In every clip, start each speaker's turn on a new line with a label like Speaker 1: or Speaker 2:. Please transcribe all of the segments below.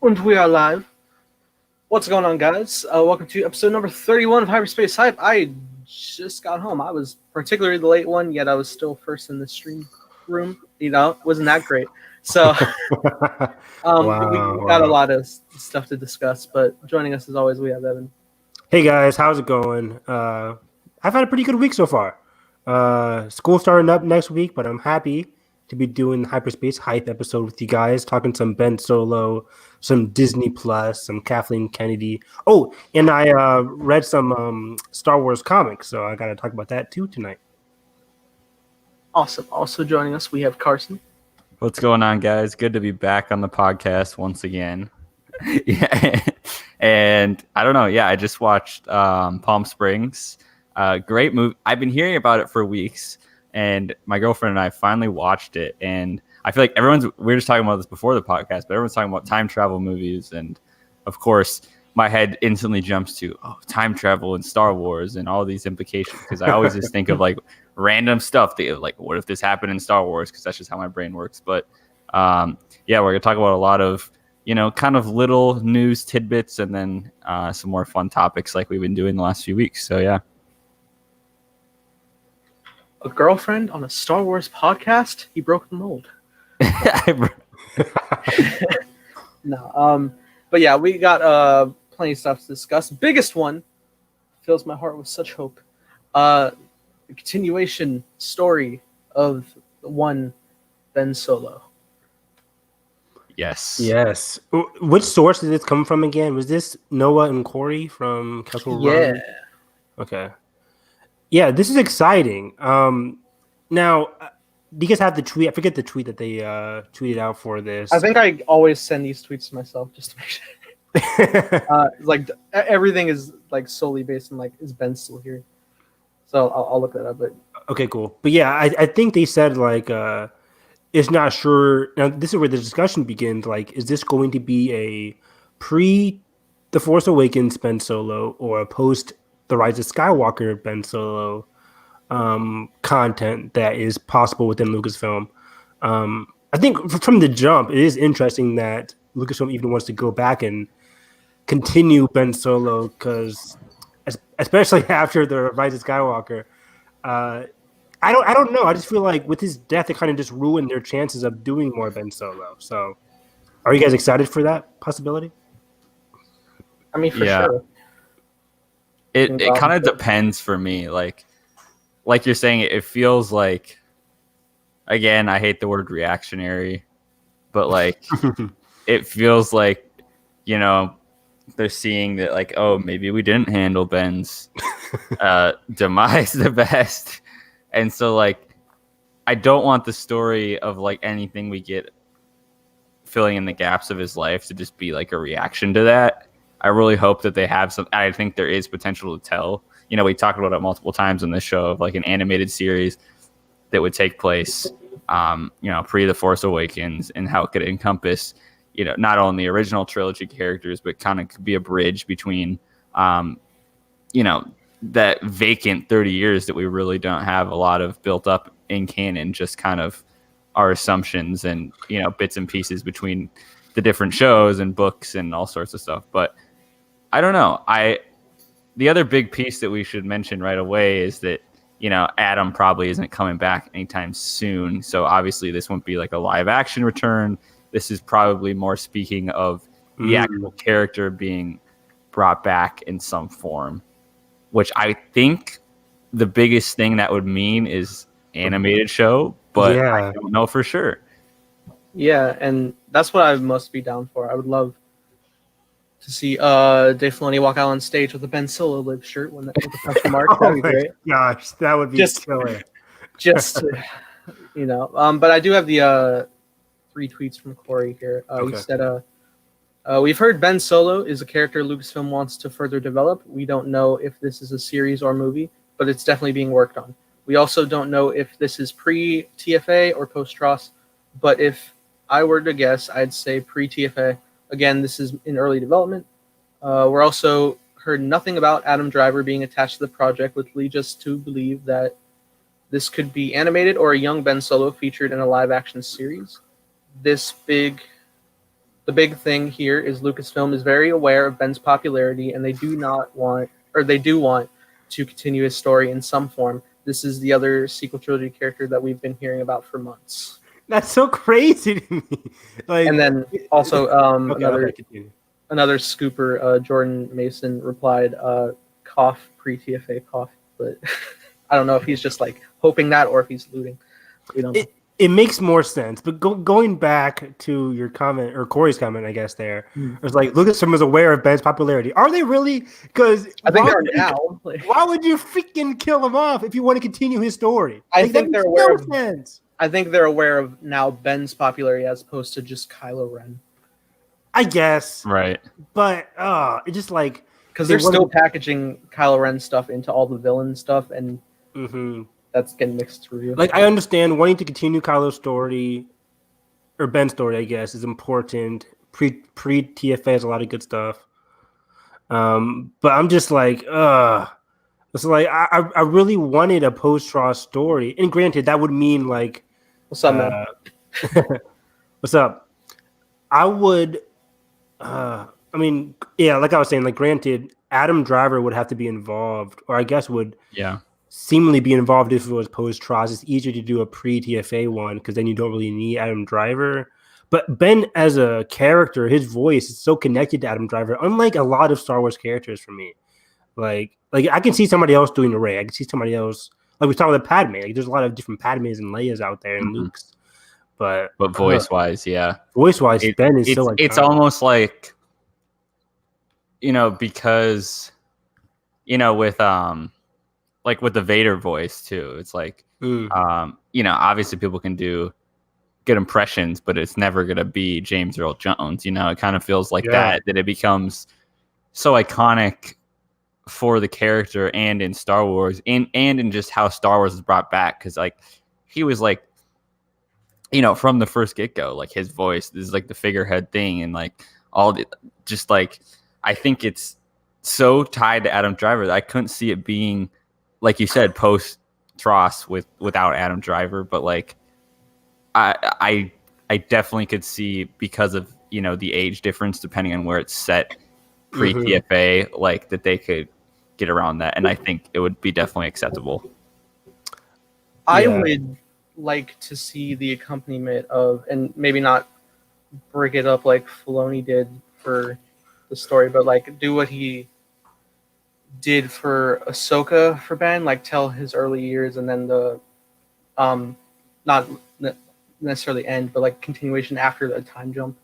Speaker 1: And we are live. What's going on, guys? Welcome to episode number 31 of Hyperspace Hype. I just got home. I was particularly the late one, yet I was still first in the stream room. Wasn't that great. So we got a lot of stuff to discuss, but joining us as always, we have Evan.
Speaker 2: Hey guys, how's it going? I've had a pretty good week so far. School starting up next week, but I'm happy to be doing the Hyperspace Hype episode with you guys, talking some Ben Solo, some Disney Plus, some Kathleen Kennedy. Oh, and I read some Star Wars comics, so I got to talk about that too tonight.
Speaker 1: Awesome. Also joining us, we have Carson.
Speaker 3: What's going on, guys? Good to be back on the podcast once again. Yeah, and I don't know. Yeah, I just watched Palm Springs. Great movie. I've been hearing about it for weeks. And my girlfriend and I finally watched it, and I feel like we were just talking about this before the podcast, but everyone's talking about time travel movies, and of course, my head instantly jumps to time travel and Star Wars and all these implications, because I always just think of like random stuff that like, what if this happened in Star Wars? Because that's just how my brain works. But yeah, we're gonna talk about a lot of kind of little news tidbits, and then some more fun topics like we've been doing the last few weeks. So yeah.
Speaker 1: A girlfriend on a Star Wars podcast? He broke the mold. No, but yeah, we got plenty of stuff to discuss. Biggest one fills my heart with such hope. The continuation story of the one Ben Solo.
Speaker 3: Yes.
Speaker 2: Which source did this come from again? Was this Noah and Corey from Kessel Run?
Speaker 1: Yeah.
Speaker 2: Okay. Yeah, this is exciting. Now, do you guys have the tweet? I forget the tweet that they tweeted out for this.
Speaker 1: I think I always send these tweets to myself just to make sure. Like everything is like solely based on like, is Ben still here? So I'll look that up. But
Speaker 2: okay, cool. But yeah, I think they said like it's not sure. Now this is where the discussion begins. Like, is this going to be a pre The Force Awakens Ben Solo or a post The Rise of Skywalker Ben Solo content that is possible within Lucasfilm? I think from the jump, it is interesting that Lucasfilm even wants to go back and continue Ben Solo, because especially after The Rise of Skywalker, I don't know. I just feel like with his death, it kind of just ruined their chances of doing more Ben Solo. So, are you guys excited for that possibility?
Speaker 1: I mean, for sure.
Speaker 3: It kind of depends for me. Like you're saying, it feels like, again, I hate the word reactionary, but like it feels like, they're seeing that like, oh, maybe we didn't handle Ben's demise the best. And so like, I don't want the story of like anything we get filling in the gaps of his life to just be like a reaction to that. I really hope that they have some. I think there is potential to tell. We talked about it multiple times in this show of like an animated series that would take place, pre The Force Awakens, and how it could encompass, not only the original trilogy characters, but kind of could be a bridge between, that vacant 30 years that we really don't have a lot of built up in canon, just kind of our assumptions and, bits and pieces between the different shows and books and all sorts of stuff. But I don't know. The other big piece that we should mention right away is that, Adam probably isn't coming back anytime soon. So obviously this won't be like a live action return. This is probably more speaking of the actual character being brought back in some form, which I think the biggest thing that would mean is animated show, but I don't know for sure.
Speaker 1: Yeah, and that's what I would most be down for. I would love to see Dave Filoni walk out on stage with a Ben Solo lip shirt with the question mark. That'd be great.
Speaker 2: Gosh, that would be killer.
Speaker 1: Just to, but I do have the 3 tweets from Corey here. He said, we've heard Ben Solo is a character Lucasfilm wants to further develop. We don't know if this is a series or movie, but it's definitely being worked on. We also don't know if this is pre-TFA or post-TROS, but if I were to guess, I'd say pre-TFA. Again, this is in early development. We're also heard nothing about Adam Driver being attached to the project, which leads us to believe that this could be animated or a young Ben Solo featured in a live-action series. This big the big thing here is Lucasfilm is very aware of Ben's popularity, and they do want to continue his story in some form. This is the other sequel trilogy character that we've been hearing about for months.
Speaker 2: That's so crazy to me. Like,
Speaker 1: and then also
Speaker 2: continue.
Speaker 1: Another scooper, Jordan Mason replied, "Cough pre-TFA cough," but I don't know if he's just like hoping that or if he's looting. We don't know.
Speaker 2: It makes more sense, but going back to your comment or Corey's comment, I guess it was like Lucasfilm is aware of Ben's popularity. Are they really? Because
Speaker 1: I think they are now.
Speaker 2: Why would you freaking kill him off if you want to continue his story?
Speaker 1: I think they're aware of
Speaker 2: sense.
Speaker 1: I think they're aware of now Ben's popularity as opposed to just Kylo Ren.
Speaker 2: I guess,
Speaker 3: right?
Speaker 2: But it just like
Speaker 1: because they're still packaging Kylo Ren stuff into all the villain stuff and. That's getting mixed review.
Speaker 2: Like, I understand wanting to continue Kylo's story or Ben's story, I guess, is important. Pre TFA has a lot of good stuff. But I'm just like, it's like I really wanted a post-Tross story. And granted, that would mean like
Speaker 1: what's up, man?
Speaker 2: What's up? I would I mean, yeah, like I was saying, like granted, Adam Driver would have to be involved, or I guess would seemingly be involved if it was post-Tross. It's easier to do a pre-TFA one because then you don't really need Adam Driver. But Ben as a character, his voice is so connected to Adam Driver, unlike a lot of Star Wars characters for me. Like I can see somebody else doing the Rey. I can see somebody else, like we talked about Padme. Like there's a lot of different Padmes and Leias out there and Luke's. But
Speaker 3: voice-wise,
Speaker 2: voice-wise, Ben is so.
Speaker 3: It's almost like, because, with like with the Vader voice too. It's like, obviously people can do good impressions, but it's never going to be James Earl Jones. It kind of feels like that it becomes so iconic for the character and in Star Wars and in just how Star Wars is brought back. Cause like he was like, from the first get-go, like his voice is like the figurehead thing. And like just like, I think it's so tied to Adam Driver that I couldn't see it being, like you said, post-Tross without Adam Driver, but like I definitely could see because of the age difference, depending on where it's set pre-TFA, like that they could get around that, and I think it would be definitely acceptable.
Speaker 1: I would like to see the accompaniment of, and maybe not break it up like Filoni did for the story, but like do what he did for Ahsoka for Ben, like tell his early years and then the not necessarily end, but like continuation after the time jump.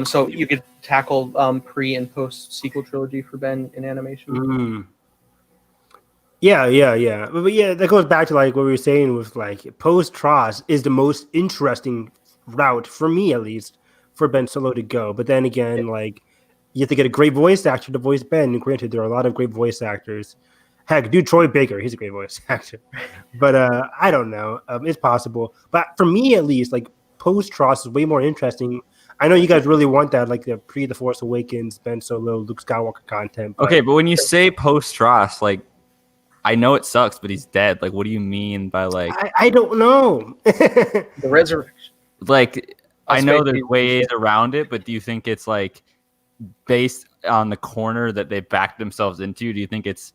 Speaker 1: So you could tackle pre and post sequel trilogy for Ben in animation.
Speaker 2: Yeah. But yeah, that goes back to like what we were saying with like post-Tross is the most interesting route for me, at least, for Ben Solo to go. But then again, like you have to get a great voice actor to voice Ben. And granted, there are a lot of great voice actors. Heck, dude, Troy Baker, he's a great voice actor. But I don't know. It's possible. But for me, at least, like post-Tross is way more interesting. I know you guys really want that, like the The Force Awakens, Ben Solo, Luke Skywalker content.
Speaker 3: Okay, but when you say post-Tross, like, I know it sucks, but he's dead. Like, what do you mean by like?
Speaker 2: I don't know.
Speaker 1: The resurrection.
Speaker 3: Like, I know there's ways around it, but do you think it's like based on the corner that they backed themselves into? Do you think it's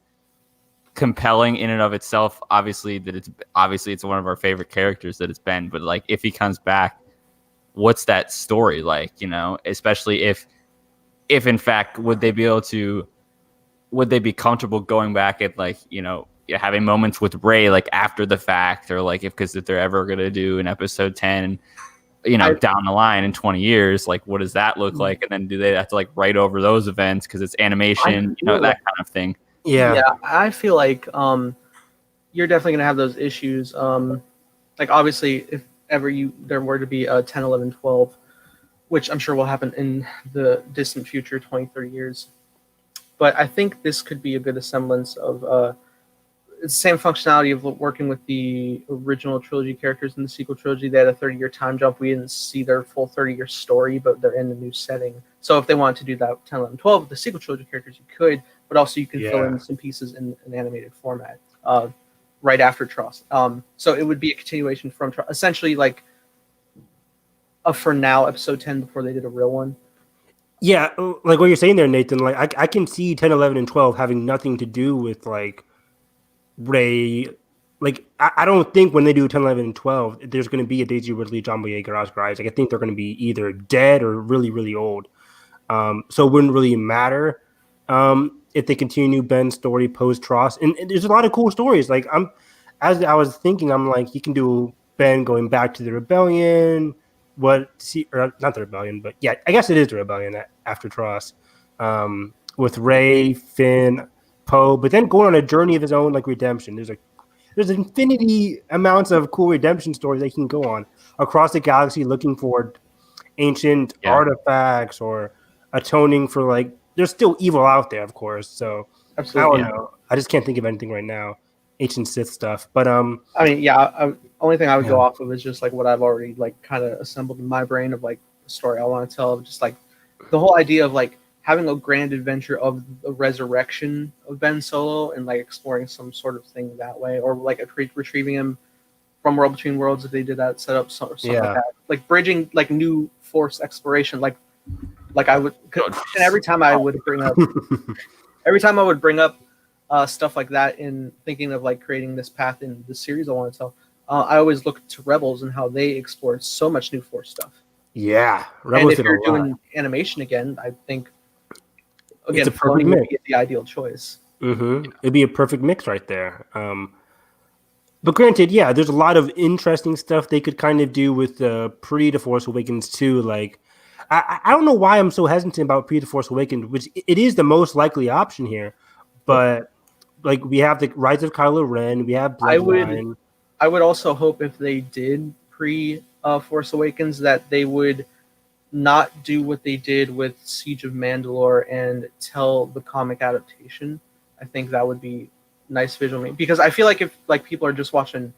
Speaker 3: compelling in and of itself? Obviously, it's one of our favorite characters that it's been, but like if he comes back, what's that story like? Especially if in fact would they be comfortable going back at like having moments with Rey like after the fact, or like if they're ever gonna do an episode 10 down the line in 20 years, like what does that look like? And then do they have to like write over those events because it's animation, that kind of thing?
Speaker 1: Yeah, I feel like you're definitely gonna have those issues. Like obviously if ever there were to be a 10, 11, 12, which I'm sure will happen in the distant future, 20, 30 years. But I think this could be a good semblance of it's the same functionality of working with the original trilogy characters in the sequel trilogy. They had a 30-year time jump. We didn't see their full 30-year story, but they're in a new setting. So if they wanted to do that 10, 11, 12 with the sequel trilogy characters, you could, but also you can fill in some pieces in an animated format right after Tross. So it would be a continuation from Tross. Essentially, like for now episode 10 before they did a real one.
Speaker 2: Yeah, like what you're saying there, Nathan. Like I can see 10, 11, and 12 having nothing to do with like Ray. Like I don't think when they do 10, 11, and 12, there's going to be a Daisy Ridley, John Boyega, Oscar Isaac. I think they're going to be either dead or really, really old. So it wouldn't really matter if they continue Ben's story post Tross. And there's a lot of cool stories. Like as I was thinking, I'm like, you can do Ben going back to the rebellion. Or not the rebellion, but yeah, I guess it is the rebellion after Tross. With Ray, Finn, Poe, but then going on a journey of his own, like redemption. There's infinity amounts of cool redemption stories they can go on across the galaxy, looking for ancient artifacts or atoning for like. There's still evil out there, of course. So absolutely, I don't know. I just can't think of anything right now. Ancient Sith stuff, but
Speaker 1: I mean, yeah. Only thing I would go off of is just like what I've already like kind of assembled in my brain of like the story I want to tell. Just like the whole idea of like having a grand adventure of the resurrection of Ben Solo and like exploring some sort of thing that way, or like retrieving him from World Between Worlds if they did that setup, something like that. Like bridging like new Force exploration, like I would, and every time I would bring up stuff like that in thinking of like creating this path in the series I want to tell, I always look to Rebels and how they explored so much new Force stuff.
Speaker 2: Yeah,
Speaker 1: Rebels. And if you're doing animation again, I think again, it's a perfect mix. Would be the ideal choice.
Speaker 2: Mm-hmm. It'd be a perfect mix right there. But granted, yeah, there's a lot of interesting stuff they could kind of do with pre The Force Awakens too. Like, I don't know why I'm so hesitant about pre The Force Awakens, which it is the most likely option here. But like, we have the Rise of Kylo Ren, we have Bloodline.
Speaker 1: I would also hope if they did pre Force Awakens that they would not do what they did with Siege of Mandalore and tell the comic adaptation. I think that would be nice visually, because I feel like if like people are just watching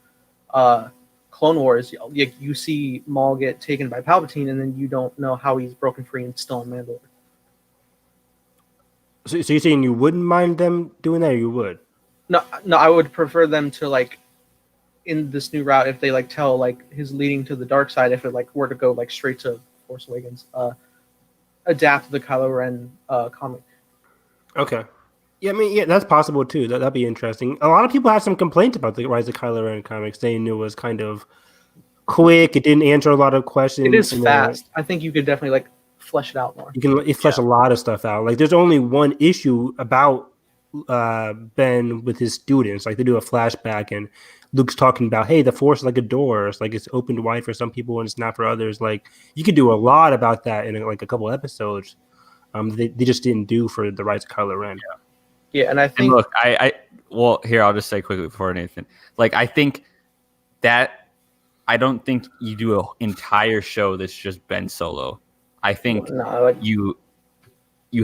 Speaker 1: Clone Wars, you see Maul get taken by Palpatine, and then you don't know how he's broken free and still in Mandalore.
Speaker 2: So you're saying you wouldn't mind them doing that, or you would?
Speaker 1: No, I would prefer them to like in this new route if they like tell like his leading to the dark side, if it like were to go like straight to Force Awakens, adapt the Kylo Ren comic.
Speaker 2: Okay. Yeah, I mean, yeah, that's possible too. That'd be interesting. A lot of people have some complaints about the Rise of Kylo Ren comics. They knew it was kind of quick. It didn't answer a lot of questions.
Speaker 1: It is fast. I think you could definitely like flesh it out more.
Speaker 2: You can flesh a lot of stuff out. Like, there's only one issue about Ben with his students. Like, they do a flashback and Luke's talking about, hey, the Force is like a door. It's like it's opened wide for some people and it's not for others. Like, you could do a lot about that in like a couple episodes. They just didn't do for the Rise of Kylo Ren.
Speaker 1: Yeah, and I think...
Speaker 3: And look, well, here, I'll just say quickly before Nathan. Like, I think that I don't think you do an entire show that's just Ben Solo. I think you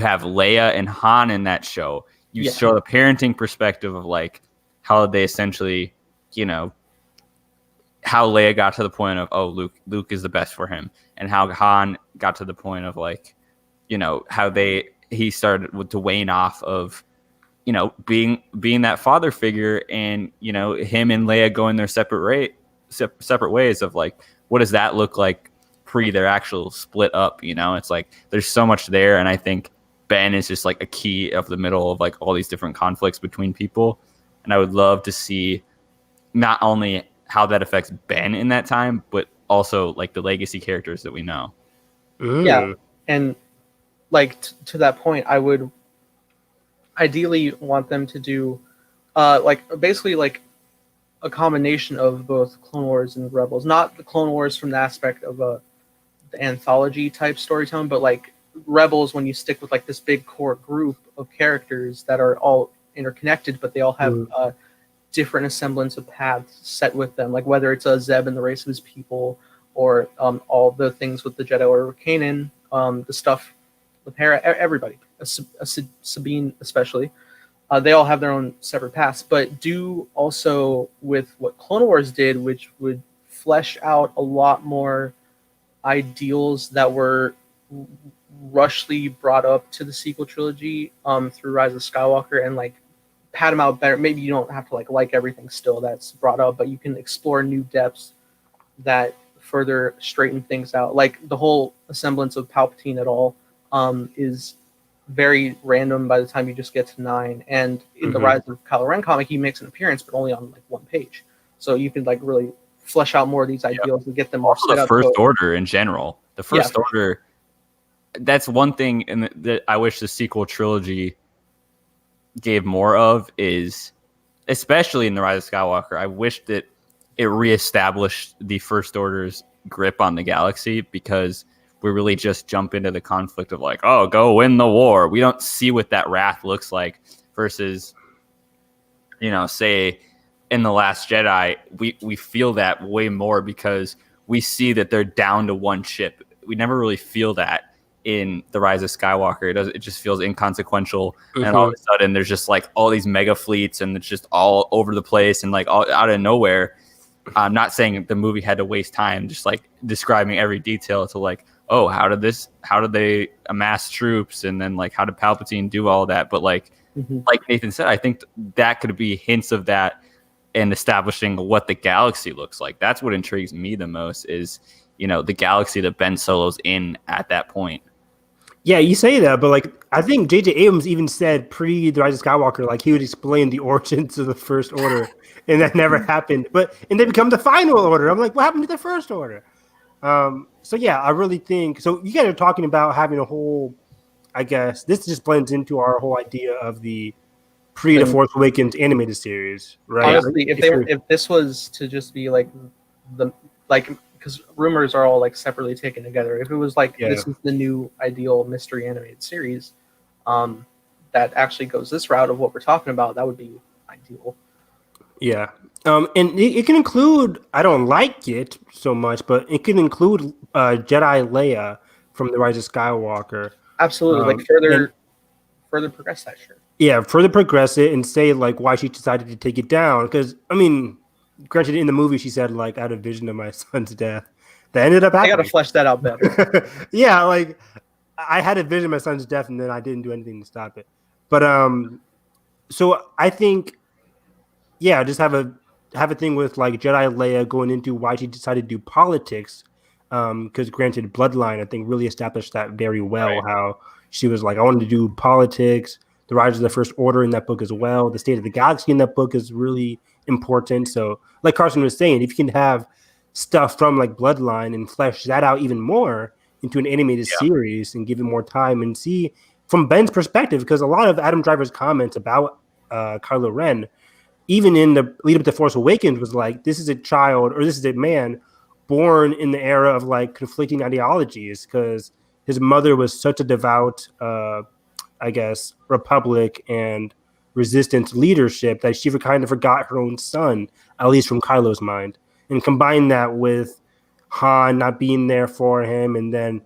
Speaker 3: have Leia and Han in that show. You show the parenting perspective of, like, how they essentially, you know, how Leia got to the point of, oh, Luke is the best for him. And how Han got to the point of, like, you know, how he started to wane off of, you know, being that father figure, and, you know, him and Leia going their separate ways of, like, what does that look like pre their actual split up? You know, it's like there's so much there, and I think Ben is just like a key of the middle of like all these different conflicts between people, and I would love to see not only how that affects Ben in that time, but also like the legacy characters that we know.
Speaker 1: Yeah, and like to that point, I would ideally want them to do like basically like a combination of both Clone Wars and Rebels. Not the Clone Wars from the aspect of the anthology type storytelling, but like Rebels when you stick with like this big core group of characters that are all interconnected, but they all have different semblance of paths set with them. Like whether it's a Zeb and the race of his people, or all the things with the Jedi Order of Kanan, the stuff with Hera, everybody, Sabine especially. They all have their own separate paths, but do also with what Clone Wars did, which would flesh out a lot more ideals that were rushly brought up to the sequel trilogy through Rise of Skywalker, and like pad them out better. Maybe you don't have to like everything still that's brought up, but you can explore new depths that further straighten things out. Like the whole semblance of Palpatine at all is very random by the time you just get to 9. And in the Rise of Kylo Ren comic, he makes an appearance, but only on like one page. So you can like really flesh out more of these ideals and get them more
Speaker 3: also
Speaker 1: set
Speaker 3: the
Speaker 1: up.
Speaker 3: First Order in general. The First Order, that's one thing that I wish the sequel trilogy gave more of, is especially in The Rise of Skywalker, I wish that it reestablished the First Order's grip on the galaxy, because we really just jump into the conflict of like, oh, go win the war. We don't see what that wrath looks like versus, say in The Last Jedi, we feel that way more because we see that they're down to one ship. We never really feel that in The Rise of Skywalker. It just feels inconsequential. And all of a sudden there's just like all these mega fleets and it's just all over the place and like all out of nowhere. I'm not saying the movie had to waste time just like describing every detail to like, oh, how did they amass troops, and then like how did Palpatine do all that? But like Nathan said, I think that could be hints of that and establishing what the galaxy looks like. That's what intrigues me the most, is the galaxy that Ben Solo's in at that point.
Speaker 2: Yeah, you say that, but like I think J.J. Abrams even said pre The Rise of Skywalker, like he would explain the origins of the First Order, and that never happened. And they become the Final Order. I'm like, what happened to the First Order? So yeah, I really think so. You guys are talking about having a whole, I guess this just blends into our whole idea of the pre The Force Awakens animated series, right?
Speaker 1: Honestly, if this was to just be like because rumors are all like separately taken together. If it was like this is the new ideal mystery animated series, that actually goes this route of what we're talking about, that would be ideal.
Speaker 2: Yeah. And it can include, I don't like it so much, but it can include Jedi Leia from The Rise of Skywalker.
Speaker 1: Absolutely. Further progress that, sure.
Speaker 2: Yeah, further progress it and say like why she decided to take it down. Because, I mean, granted, in the movie she said like I had a vision of my son's death. That ended up happening.
Speaker 1: I got to flesh that out better.
Speaker 2: Yeah, like I had a vision of my son's death and then I didn't do anything to stop it. But so I think, yeah, just have a thing with like Jedi Leia going into why she decided to do politics. Because granted, Bloodline, I think, really established that very well. Right. How she was like, I wanted to do politics. The Rise of the First Order in that book as well. The State of the Galaxy in that book is really important. So, like Carson was saying, if you can have stuff from like Bloodline and flesh that out even more into an animated series and give it more time and see from Ben's perspective, because a lot of Adam Driver's comments about Kylo Ren, even in the lead up to Force Awakens, was like, this is a child or this is a man born in the era of like conflicting ideologies, because his mother was such a devout, I guess, Republic and resistance leadership that she kind of forgot her own son, at least from Kylo's mind. And combine that with Han not being there for him, and then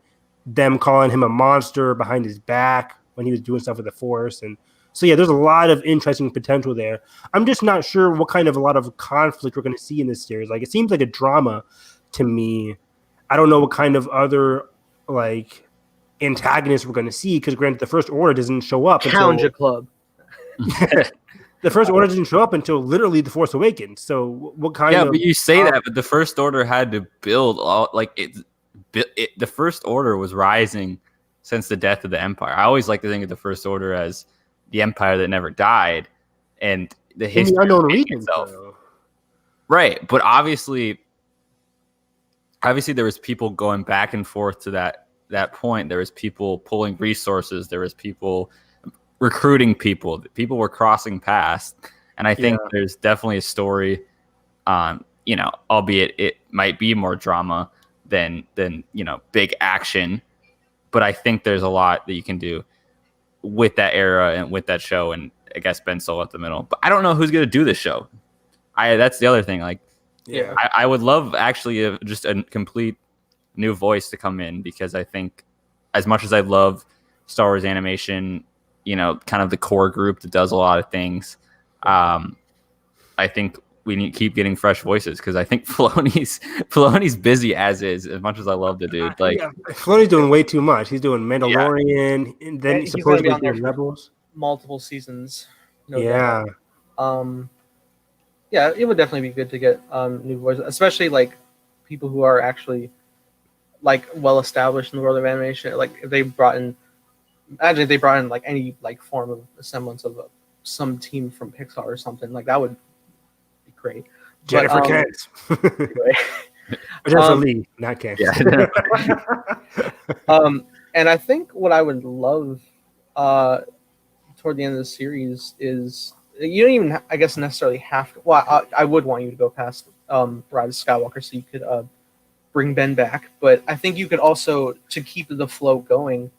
Speaker 2: them calling him a monster behind his back when he was doing stuff with the Force. And so, yeah, there's a lot of interesting potential there. I'm just not sure what kind of a lot of conflict we're going to see in this series. Like, it seems like a drama to me. I don't know what kind of other, like, antagonists we're going to see, because granted, the First Order doesn't show up
Speaker 1: until Club.
Speaker 2: The First Order doesn't show up until literally The Force Awakens. So what kind of...
Speaker 3: Yeah, but you say that, but the First Order had to build all... Like, the First Order was rising since the death of the Empire. I always like to think of the First Order as the Empire that never died, and the history of itself. Right, but obviously there was people going back and forth to that point. There was people pulling resources. There was people recruiting people. People were crossing paths, and I think there's definitely a story. Albeit it might be more drama than big action, but I think there's a lot that you can do with that era and with that show, and I guess Ben Solo at the middle. But I don't know who's going to do this show. That's the other thing. Like, I would love actually just a complete new voice to come in, because I think as much as I love Star Wars animation, kind of the core group that does a lot of things, I think we need to keep getting fresh voices, because I think Filoni's busy as much as I love the dude. Like,
Speaker 2: Filoni's doing way too much. He's doing Mandalorian, and then he's supposedly doing Rebels.
Speaker 1: Multiple seasons.
Speaker 2: Yeah,
Speaker 1: it would definitely be good to get new voices, especially like people who are actually like well established in the world of animation. Like if they brought in, imagine if they brought in like any like form of a semblance of some team from Pixar or something, like that would be great.
Speaker 2: Jennifer Kent.
Speaker 1: Anyway.
Speaker 2: Jennifer Lee, not Kent.
Speaker 3: Yeah.
Speaker 1: And I think what I would love toward the end of the series is you don't even, I guess, necessarily have to. Well, I would want you to go past Rise of Skywalker so you could bring Ben back, but I think you could also, to keep the flow going,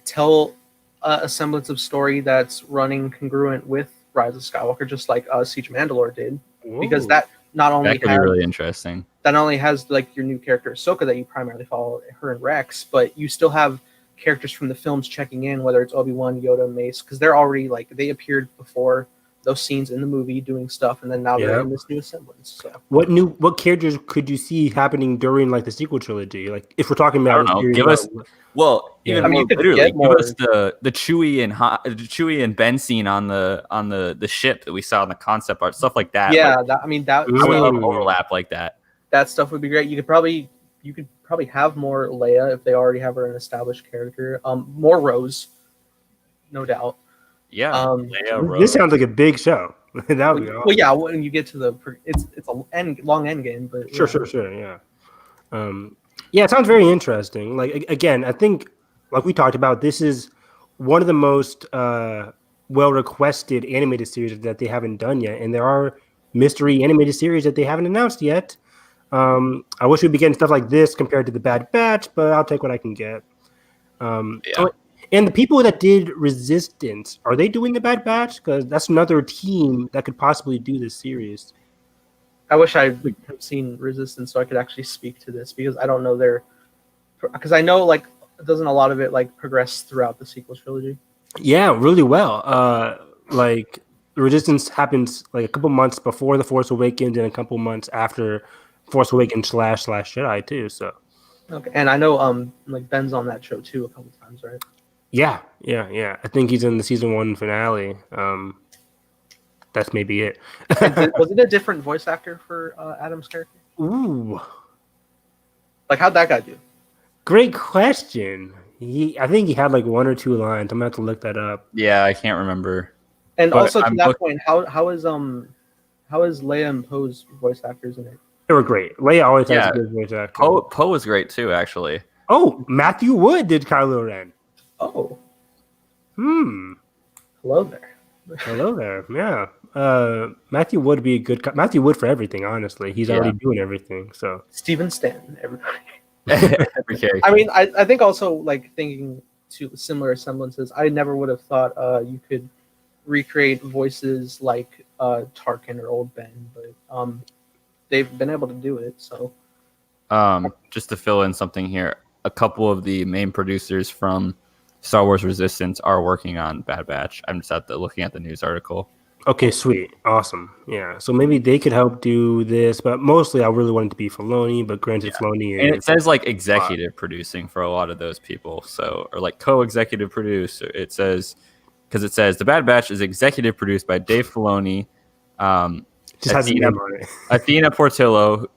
Speaker 1: tell a semblance of story that's running congruent with Rise of Skywalker, just like Siege of Mandalore did. Whoa. Because that not only
Speaker 3: that could be really interesting.
Speaker 1: That not only has like your new character Ahsoka that you primarily follow, her and Rex, but you still have characters from the films checking in, whether it's Obi-Wan, Yoda, Mace, because they're already like they appeared before those scenes in the movie doing stuff, and then now they're in this new semblance. So
Speaker 2: what characters could you see happening during like the sequel trilogy? Like if we're talking about,
Speaker 3: I don't know, give us even more literally, give us the Chewie and Ben scene on the ship that we saw in the concept art, stuff like that.
Speaker 1: Yeah,
Speaker 3: like,
Speaker 1: I would
Speaker 3: love overlap like that.
Speaker 1: That stuff would be great. You could probably have more Leia if they already have her an established character. More Rose, no doubt.
Speaker 3: Yeah,
Speaker 2: Leia, Rose. This sounds like a big show. That would be awesome.
Speaker 1: Well, yeah, when you get to it's a long end game, but
Speaker 2: sure, yeah. Yeah, it sounds very interesting. Like again, I think like we talked about, this is one of the most well requested animated series that they haven't done yet, and there are mystery animated series that they haven't announced yet. I wish we'd be getting stuff like this compared to the Bad Batch, but I'll take what I can get. And the people that did Resistance, are they doing the Bad Batch? Because that's another team that could possibly do this series.
Speaker 1: I wish I had seen Resistance so I could actually speak to this, because I don't know because I know like doesn't a lot of it like progress throughout the sequel trilogy?
Speaker 2: Yeah, really well. Like Resistance happens like a couple months before The Force Awakens and a couple months after Force Awakens / Jedi too. So
Speaker 1: okay, and I know like Ben's on that show too a couple times, right?
Speaker 2: Yeah. I think he's in the season 1 finale. That's maybe it.
Speaker 1: Was it a different voice actor for Adam's character?
Speaker 2: Ooh,
Speaker 1: like how'd that guy do?
Speaker 2: Great question. I think he had like 1 or 2 lines. I'm gonna have to look that up.
Speaker 3: Yeah, I can't remember.
Speaker 1: And but also to that point, how is Leia and Poe's voice actors in it?
Speaker 2: They were great. Leia always has a good voice actor.
Speaker 3: Poe was great too, actually.
Speaker 2: Oh, Matthew Wood did Kylo Ren.
Speaker 1: Oh.
Speaker 2: Hello there. Yeah. Matthew Wood would be a good Matthew Wood for everything, honestly. He's already doing everything. So
Speaker 1: Steven Stanton, everybody. I mean, I think also like thinking to similar semblances, I never would have thought you could recreate voices like Tarkin or Old Ben, but they've been able to do it. So
Speaker 3: just to fill in something here, a couple of the main producers from Star Wars Resistance are working on Bad Batch. I'm just looking at the news article.
Speaker 2: Okay, sweet. Awesome. Yeah. So maybe they could help do this, but mostly I really want it to be Filoni, but granted Filoni is...
Speaker 3: And it says like executive producing for a lot of those people. So, or like co-executive producer. It says, because it says The Bad Batch is executive produced by Dave Filoni,
Speaker 2: just has a name on it.
Speaker 3: Athena Portillo,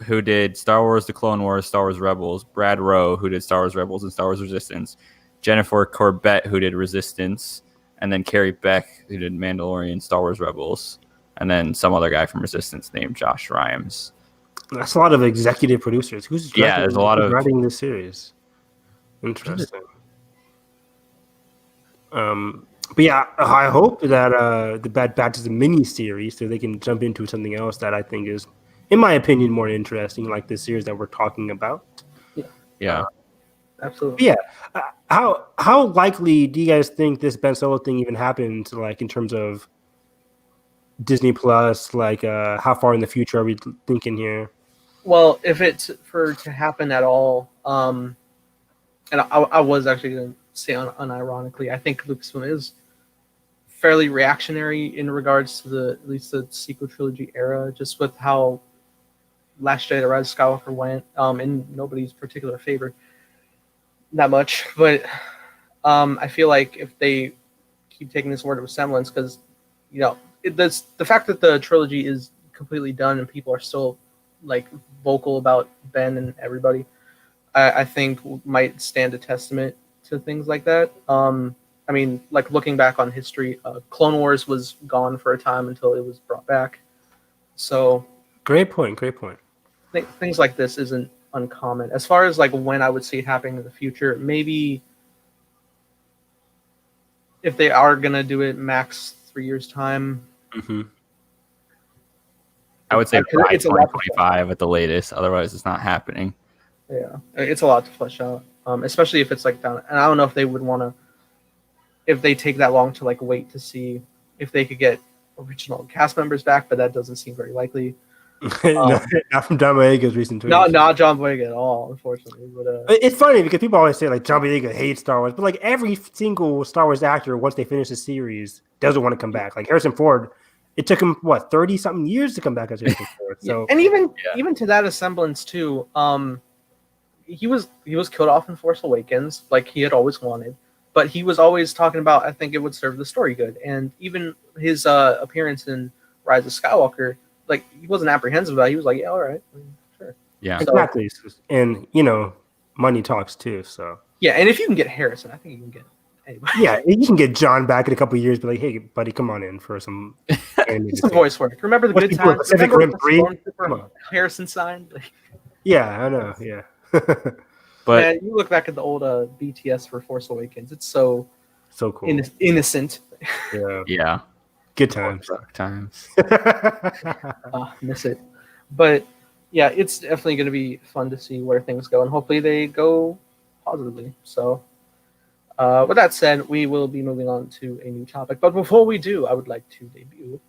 Speaker 3: who did Star Wars The Clone Wars, Star Wars Rebels, Brad Rowe, who did Star Wars Rebels and Star Wars Resistance, Jennifer Corbett, who did Resistance, and then Carrie Beck, who did Mandalorian, Star Wars Rebels, and then some other guy from Resistance named Josh Rhimes.
Speaker 2: That's a lot of executive producers. Who's
Speaker 3: there's a lot of
Speaker 2: writing this series. Interesting. But yeah, I hope that the Bad Batch is a mini series, so they can jump into something else that I think is, in my opinion, more interesting, like this series that we're talking about.
Speaker 3: Yeah.
Speaker 1: Absolutely.
Speaker 2: Yeah. How likely do you guys think this Ben Solo thing even happened? Like in terms of Disney Plus, like how far in the future are we thinking here?
Speaker 1: Well, if it's to happen at all, and I was actually going to say unironically, I think Lucasfilm is fairly reactionary in regards to at least the sequel trilogy era, just with how Last Jedi: The Rise of Skywalker went, in nobody's particular favor. That much, but I feel like if they keep taking this word of semblance, because the fact that the trilogy is completely done and people are still like vocal about Ben and everybody, I think might stand a testament to things like that. I mean, like looking back on history, Clone Wars was gone for a time until it was brought back. So
Speaker 2: great point.
Speaker 1: Things like this isn't uncommon. As far as like when I would see it happening in the future, maybe if they are gonna do it, max 3 years time.
Speaker 2: Mm-hmm.
Speaker 3: I would say by 2025 at the latest. Otherwise, it's not happening.
Speaker 1: Yeah, it's a lot to flesh out, especially if it's like down. And I don't know if they would want to, if they take that long to like wait to see if they could get original cast members back, but that doesn't seem very likely.
Speaker 2: Not from John Boyega's recent tweets.
Speaker 1: Not John Boyega at all, unfortunately. But
Speaker 2: it's funny because people always say like John Boyega hates Star Wars, but like every single Star Wars actor, once they finish the series, doesn't want to come back. Like Harrison Ford, it took him 30 something years to come back as Harrison Ford. So
Speaker 1: and even to that semblance too, he was killed off in Force Awakens, like he had always wanted. But he was always talking about, I think it would serve the story good. And even his appearance in Rise of Skywalker, like he wasn't apprehensive about it. He was like, yeah, all right, sure.
Speaker 3: Yeah,
Speaker 2: exactly. And money talks too. So
Speaker 1: yeah, and if you can get Harrison, I think you can get anybody.
Speaker 2: Yeah, you can get John back in a couple of years. But like, hey, buddy, come on in for some
Speaker 1: voice work. Remember the good times?
Speaker 2: Pacific Rim 3?
Speaker 1: Harrison signed.
Speaker 2: Yeah, I know. Yeah.
Speaker 3: But
Speaker 1: man, you look back at the old BTS for Force Awakens. It's so
Speaker 2: cool,
Speaker 1: innocent.
Speaker 2: Yeah. Good times.
Speaker 1: Miss it. But yeah, it's definitely going to be fun to see where things go, and hopefully they go positively. So, with that said, we will be moving on to a new topic. But before we do, I would like to debut.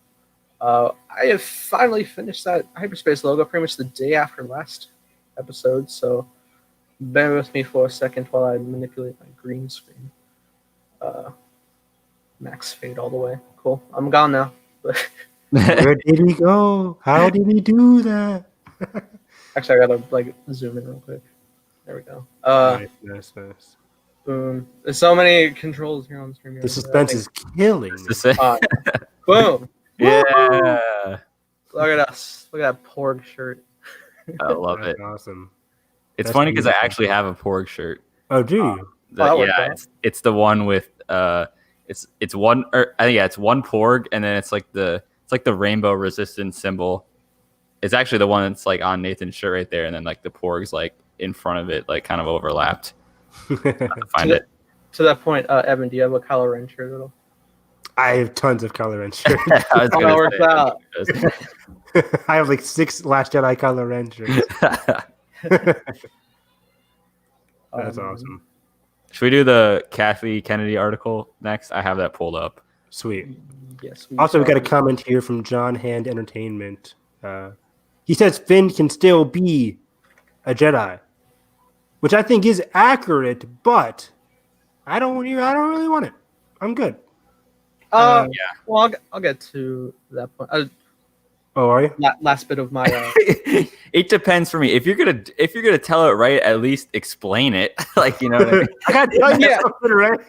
Speaker 1: I have finally finished that Hyperspace logo pretty much the day after last episode. So bear with me for a second while I manipulate my green screen. Max fade all the way. Cool. I'm gone now.
Speaker 2: Where did he go? How did he do that?
Speaker 1: Actually, I gotta zoom in real quick. There we go.
Speaker 2: Nice.
Speaker 1: Boom. There's so many controls here on the screen.
Speaker 2: The suspense is killing me.
Speaker 1: Boom.
Speaker 3: Yeah.
Speaker 1: Look at us. Look at that Porg shirt.
Speaker 3: I love it.
Speaker 2: Awesome.
Speaker 3: It's funny because I actually have a Porg shirt.
Speaker 2: Oh, do you?
Speaker 3: It's the one with it's one, or I think it's one Porg, and then it's like the rainbow resistance symbol. It's actually the one that's like on Nathan's shirt right there, and then like the Porg's like in front of it, like kind of overlapped. Find it.
Speaker 1: To that point, Evan, do you have a Kylo Ren shirt at all?
Speaker 2: I have tons of Kylo Ren shirts.
Speaker 1: That works out.
Speaker 2: I have like 6 Last Jedi Kylo Ren shirts. That's awesome.
Speaker 3: Should we do the Kathleen Kennedy article next? I have that pulled up.
Speaker 2: Sweet.
Speaker 1: Yes.
Speaker 2: We got a comment here from John Hand Entertainment. He says Finn can still be a Jedi, which I think is accurate, but I don't really want it. I'm good.
Speaker 1: Yeah. Well, I'll get to that point.
Speaker 2: Are you?
Speaker 1: Last bit of my.
Speaker 3: It depends for me. If you're gonna tell it right, at least explain it. Like, you know what I mean?
Speaker 2: I got something right.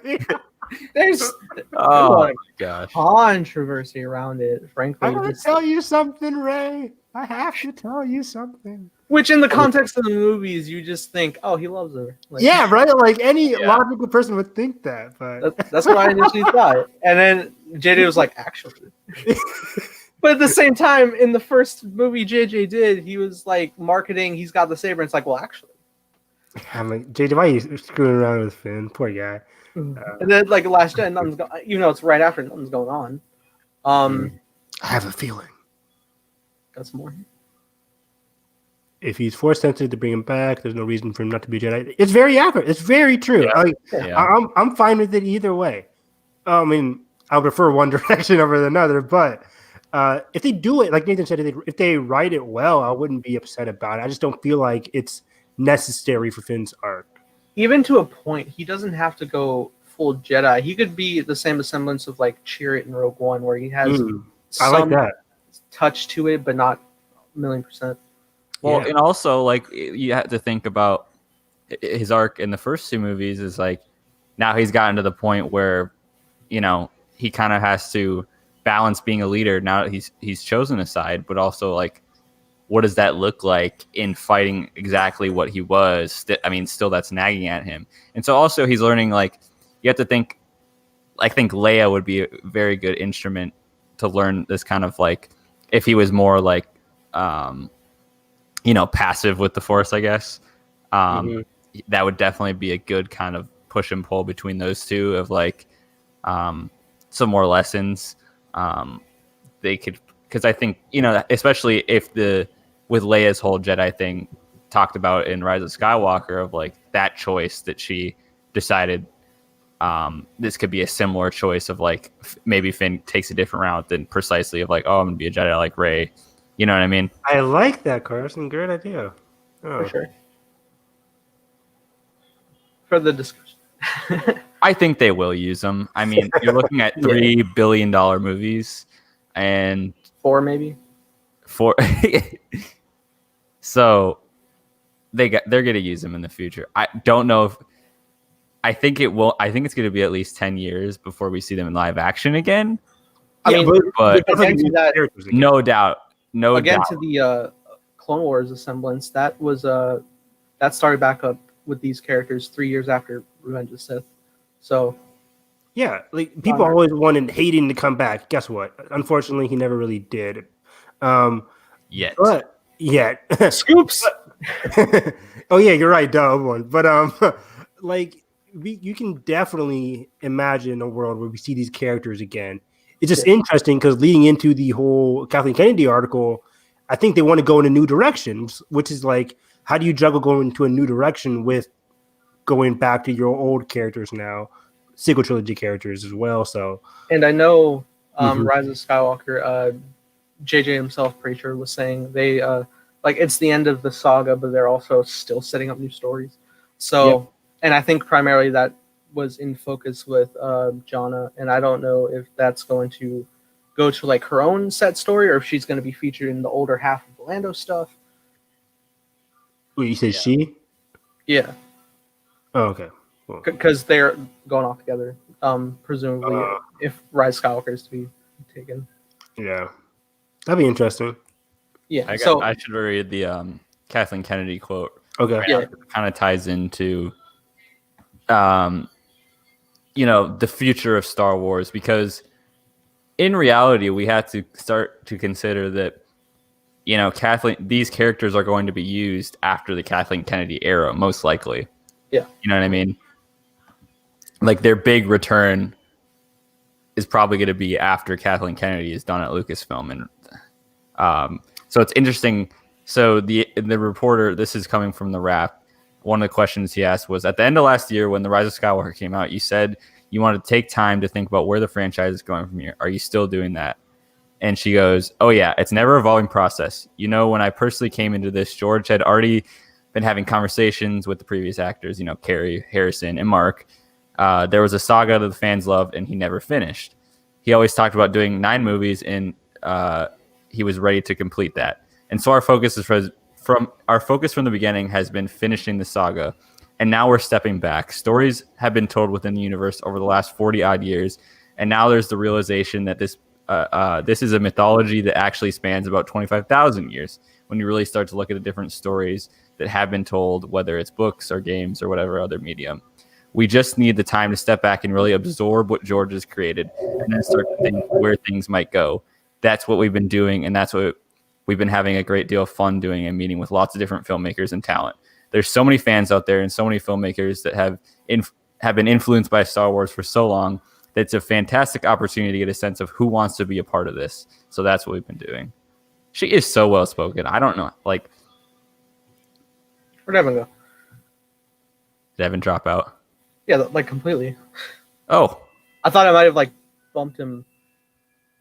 Speaker 1: There's
Speaker 3: my gosh,
Speaker 1: controversy around it. Frankly,
Speaker 2: I'm gonna tell you something, Ray. I have to tell you something.
Speaker 1: Which, in the context of the movies, you just think, "Oh, he loves her." Like,
Speaker 2: yeah, right. Like any logical person would think that, but
Speaker 1: that's what I initially thought. And then JJ was like, "Actually." But at the same time, in the first movie JJ did, he was like marketing, he's got the saber, and it's like, well, actually.
Speaker 2: I'm like, JJ, why are you screwing around with Finn? Poor guy.
Speaker 1: And then, like, Last Jedi, nothing's going on. Even though it's right after, nothing's going on.
Speaker 2: I have a feeling.
Speaker 1: Got some more.
Speaker 2: If he's force sensitive to bring him back, there's no reason for him not to be a Jedi. It's very accurate. It's very true. I'm fine with it either way. I mean, I would prefer one direction over another, but if they do it, like Nathan said, if they write it well, I wouldn't be upset about it. I just don't feel like it's necessary for Finn's arc.
Speaker 1: Even to a point, he doesn't have to go full Jedi. He could be the same semblance of like Chirrut in Rogue One, where he has some touch to it, but not 1,000,000%.
Speaker 3: Well, and also like you have to think about his arc in the first 2 movies is like now he's gotten to the point where, you know, he kind of has to balance being a leader now that he's chosen a side, but also like what does that look like in fighting exactly what he was? I mean, still that's nagging at him. And so also he's learning, like, you have to think, I think Leia would be a very good instrument to learn this kind of, like, if he was more like, passive with the Force, I guess. That would definitely be a good kind of push and pull between those two of, like, some more lessons. They could, because I think, especially with Leia's whole Jedi thing talked about in Rise of Skywalker, of like that choice that she decided, this could be a similar choice of, like, maybe Finn takes a different route than precisely of, like, oh, I'm gonna be a Jedi like Rey. You know what I mean?
Speaker 2: I like that, Carson. Great idea.
Speaker 1: For sure. For the discussion.
Speaker 3: I think they will use them. I mean, you're looking at $3 billion movies and
Speaker 1: 4 maybe.
Speaker 3: 4. So they're going to use them in the future. I don't know if. I think it will. I think it's going to be at least 10 years before we see them in live action again.
Speaker 1: I mean,
Speaker 3: but
Speaker 1: again to that,
Speaker 3: no doubt.
Speaker 1: Again, to the Clone Wars assemblance, that was that started back up with these characters 3 years after Revenge of the Sith. So,
Speaker 2: yeah, like, people always wanted Hayden to come back. Guess what? Unfortunately, he never really did.
Speaker 3: Yet.
Speaker 2: But yet.
Speaker 1: Scoops.
Speaker 2: Oh yeah, you're right, dumb one. But like, you can definitely imagine a world where we see these characters again. It's just interesting because leading into the whole Kathleen Kennedy article, I think they want to go in a new direction, which is like, how do you juggle going into a new direction with going back to your old characters now, sequel trilogy characters as well? So,
Speaker 1: and I know Rise of Skywalker, JJ himself, pretty sure, was saying they like, it's the end of the saga, but they're also still setting up new stories. So, and I think primarily that was in focus with Jonna, and I don't know if that's going to go to, like, her own set story, or if she's going to be featured in the older half of the Lando stuff.
Speaker 2: Wait, you say she?
Speaker 1: Yeah.
Speaker 2: Oh, okay.
Speaker 1: Because they're going off together, presumably, if Rise of Skywalker is to be taken.
Speaker 2: Yeah. That'd be interesting.
Speaker 1: Yeah.
Speaker 3: I should read the Kathleen Kennedy quote.
Speaker 2: Okay.
Speaker 1: Yeah.
Speaker 3: It kind of ties into the future of Star Wars, because in reality we have to start to consider that these characters are going to be used after the Kathleen Kennedy era, most likely.
Speaker 1: Yeah.
Speaker 3: You know what I mean? Like, their big return is probably going to be after Kathleen Kennedy is done at Lucasfilm, and so it's interesting. So the reporter, this is coming from the Wrap, one of the questions he asked was, at the end of last year when The Rise of Skywalker came out, you said you wanted to take time to think about where the franchise is going from here. Are you still doing that? And she goes, oh yeah, it's never evolving process. When I personally came into this, George had already been having conversations with the previous actors, Carrie, Harrison, and Mark. There was a saga that the fans loved, and he never finished. He always talked about doing 9 movies, and he was ready to complete that. And so our focus from the beginning has been finishing the saga, and now we're stepping back. Stories have been told within the universe over the last 40 odd years, and now there's the realization that this is a mythology that actually spans about 25,000 years. When you really start to look at the different stories that have been told, whether it's books or games or whatever other medium. We just need the time to step back and really absorb what George has created, and then start to think where things might go. That's what we've been doing, and that's what we've been having a great deal of fun doing, and meeting with lots of different filmmakers and talent. There's so many fans out there and so many filmmakers that have been influenced by Star Wars for so long that it's a fantastic opportunity to get a sense of who wants to be a part of this. So that's what we've been doing. She is so well spoken. I don't know, like,
Speaker 1: where'd Evan go?
Speaker 3: Did Evan drop out?
Speaker 1: Yeah, like, completely.
Speaker 3: Oh,
Speaker 1: I thought I might have, like, bumped him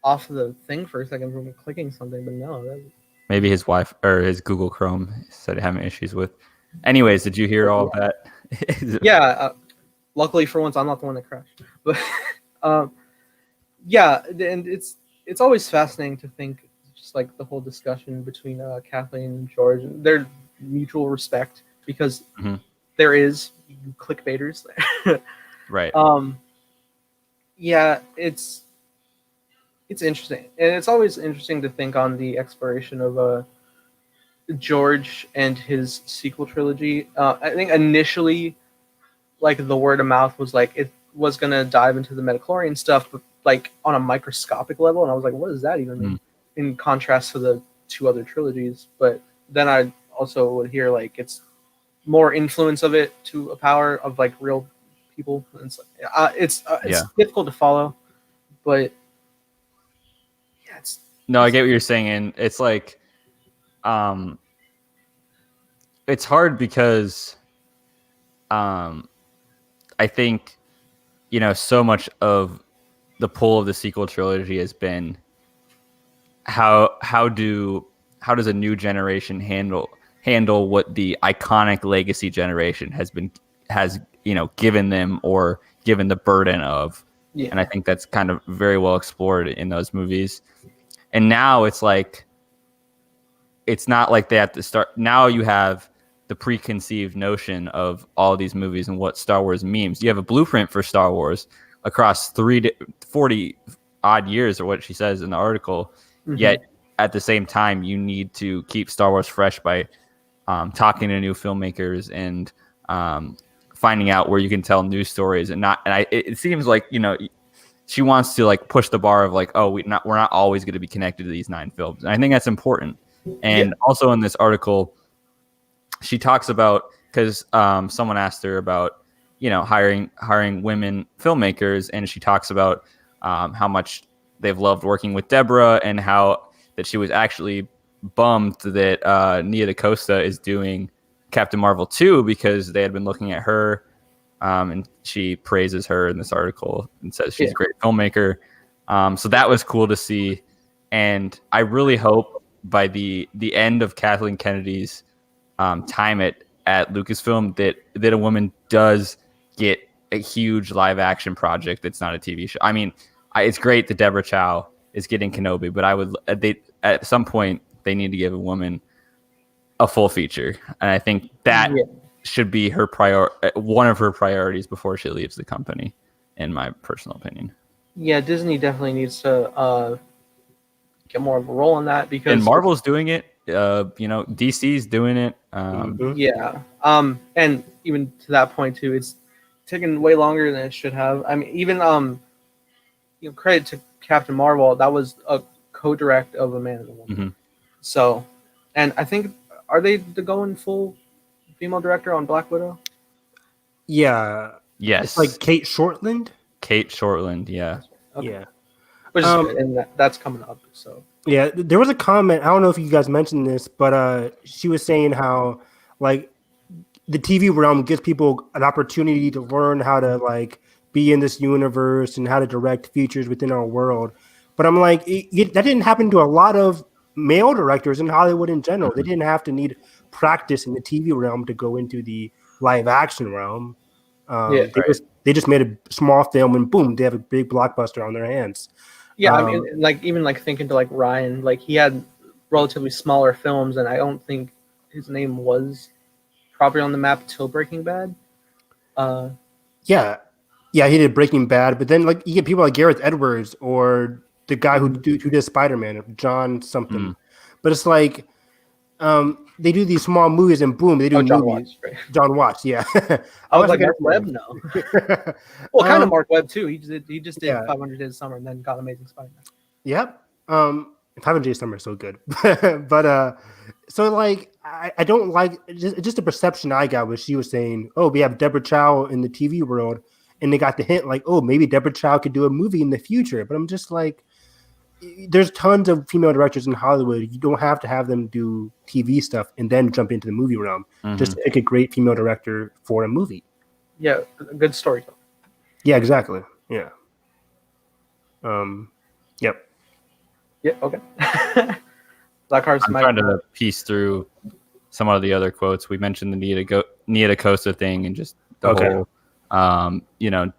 Speaker 1: off the thing for a second from clicking something, but no.
Speaker 3: Maybe his wife or his Google Chrome said having issues with. Anyways, did you hear all of that?
Speaker 1: Yeah. Luckily for once, I'm not the one that crashed. But yeah, and it's always fascinating to think, just like the whole discussion between Kathleen and George, their mutual respect, because there is clickbaiters there.
Speaker 3: Right.
Speaker 1: Yeah, it's interesting, and it's always interesting to think on the exploration of George and his sequel trilogy. I think initially, like the word of mouth was like it was gonna dive into the midichlorian stuff, but like on a microscopic level, and I was like, what does that even mean? In contrast to the two other trilogies, but then I also would hear like it's more influence of it to a power of like real people. And it's difficult to follow, but yeah,
Speaker 3: I get what you're saying, and it's like, it's hard because, I think, so much of the pull of the sequel trilogy has been how does a new generation handle what the iconic legacy generation has given them or given the burden of. And I think that's kind of very well explored in those movies. And now it's like, it's not like they have to start. Now you have the preconceived notion of all these movies and what Star Wars means. You have a blueprint for Star Wars across 40 odd years, or what she says in the article. Yet at the same time, you need to keep Star Wars fresh by talking to new filmmakers and finding out where you can tell new stories. It seems like, she wants to like push the bar of like, we're not always going to be connected to these 9 films. And I think that's important. And also in this article, she talks about, because someone asked her about, hiring women filmmakers, and she talks about how much they've loved working with Deborah, and how that she was actually bummed that Nia DaCosta is doing Captain Marvel 2 because they had been looking at her, and she praises her in this article and says she's a great filmmaker. So that was cool to see, and I really hope by the end of Kathleen Kennedy's time at Lucasfilm that a woman does get a huge live action project that's not a TV show. I mean, it's great that Deborah Chow is getting Kenobi, but at some point they need to give a woman a full feature, and I think that should be one of her priorities before she leaves the company, in my personal opinion.
Speaker 1: Yeah, Disney definitely needs to get more of a role in that, because
Speaker 3: and Marvel's doing it. DC's doing it.
Speaker 1: And even to that point too, it's taken way longer than it should have. I mean, even credit to Captain Marvel, that was a co-direct of a Man and a Woman. So, and I think, are they going full female director on Black Widow?
Speaker 2: Yeah.
Speaker 3: Yes.
Speaker 2: It's like Kate Shortland.
Speaker 3: Yeah.
Speaker 1: Okay.
Speaker 2: Yeah.
Speaker 1: Which is good, and that's coming up. So.
Speaker 2: Yeah, there was a comment. I don't know if you guys mentioned this, but she was saying how like the TV realm gives people an opportunity to learn how to like be in this universe and how to direct features within our world. But I'm like, that didn't happen to a lot of male directors in Hollywood in general. They didn't have to need practice in the TV realm to go into the live action realm. They just made a small film and boom, they have a big blockbuster on their hands.
Speaker 1: Yeah, I mean, like even like thinking to like Ryan, like he had relatively smaller films, and I don't think his name was probably on the map till Breaking Bad.
Speaker 2: Yeah, he did Breaking Bad, but then like you get people like Gareth Edwards or the guy who did Spider-Man, John something. But it's like they do these small movies and boom, they do
Speaker 1: John
Speaker 2: movies.
Speaker 1: Watts, right?
Speaker 2: John Watts, yeah.
Speaker 1: I was like, Mark Webb, no. Well, kind of Mark Webb too. He just did 500 Days of Summer and then got Amazing Spider-Man.
Speaker 2: Yep. 500 Days of Summer is so good. But so like I don't like just the perception I got was she was saying, oh, we have Deborah Chow in the TV world, and they got the hint like, oh, maybe Deborah Chow could do a movie in the future. But I'm just like, there's tons of female directors in Hollywood. You don't have to have them do TV stuff and then jump into the movie realm. Just pick a great female director for a movie.
Speaker 1: Yeah, a good story.
Speaker 2: Yeah, exactly. Yeah. Yep.
Speaker 1: Yeah. Okay. Blackheart's
Speaker 3: I'm trying to piece through some of the other quotes. We mentioned the Nia DaCosta thing and just the whole,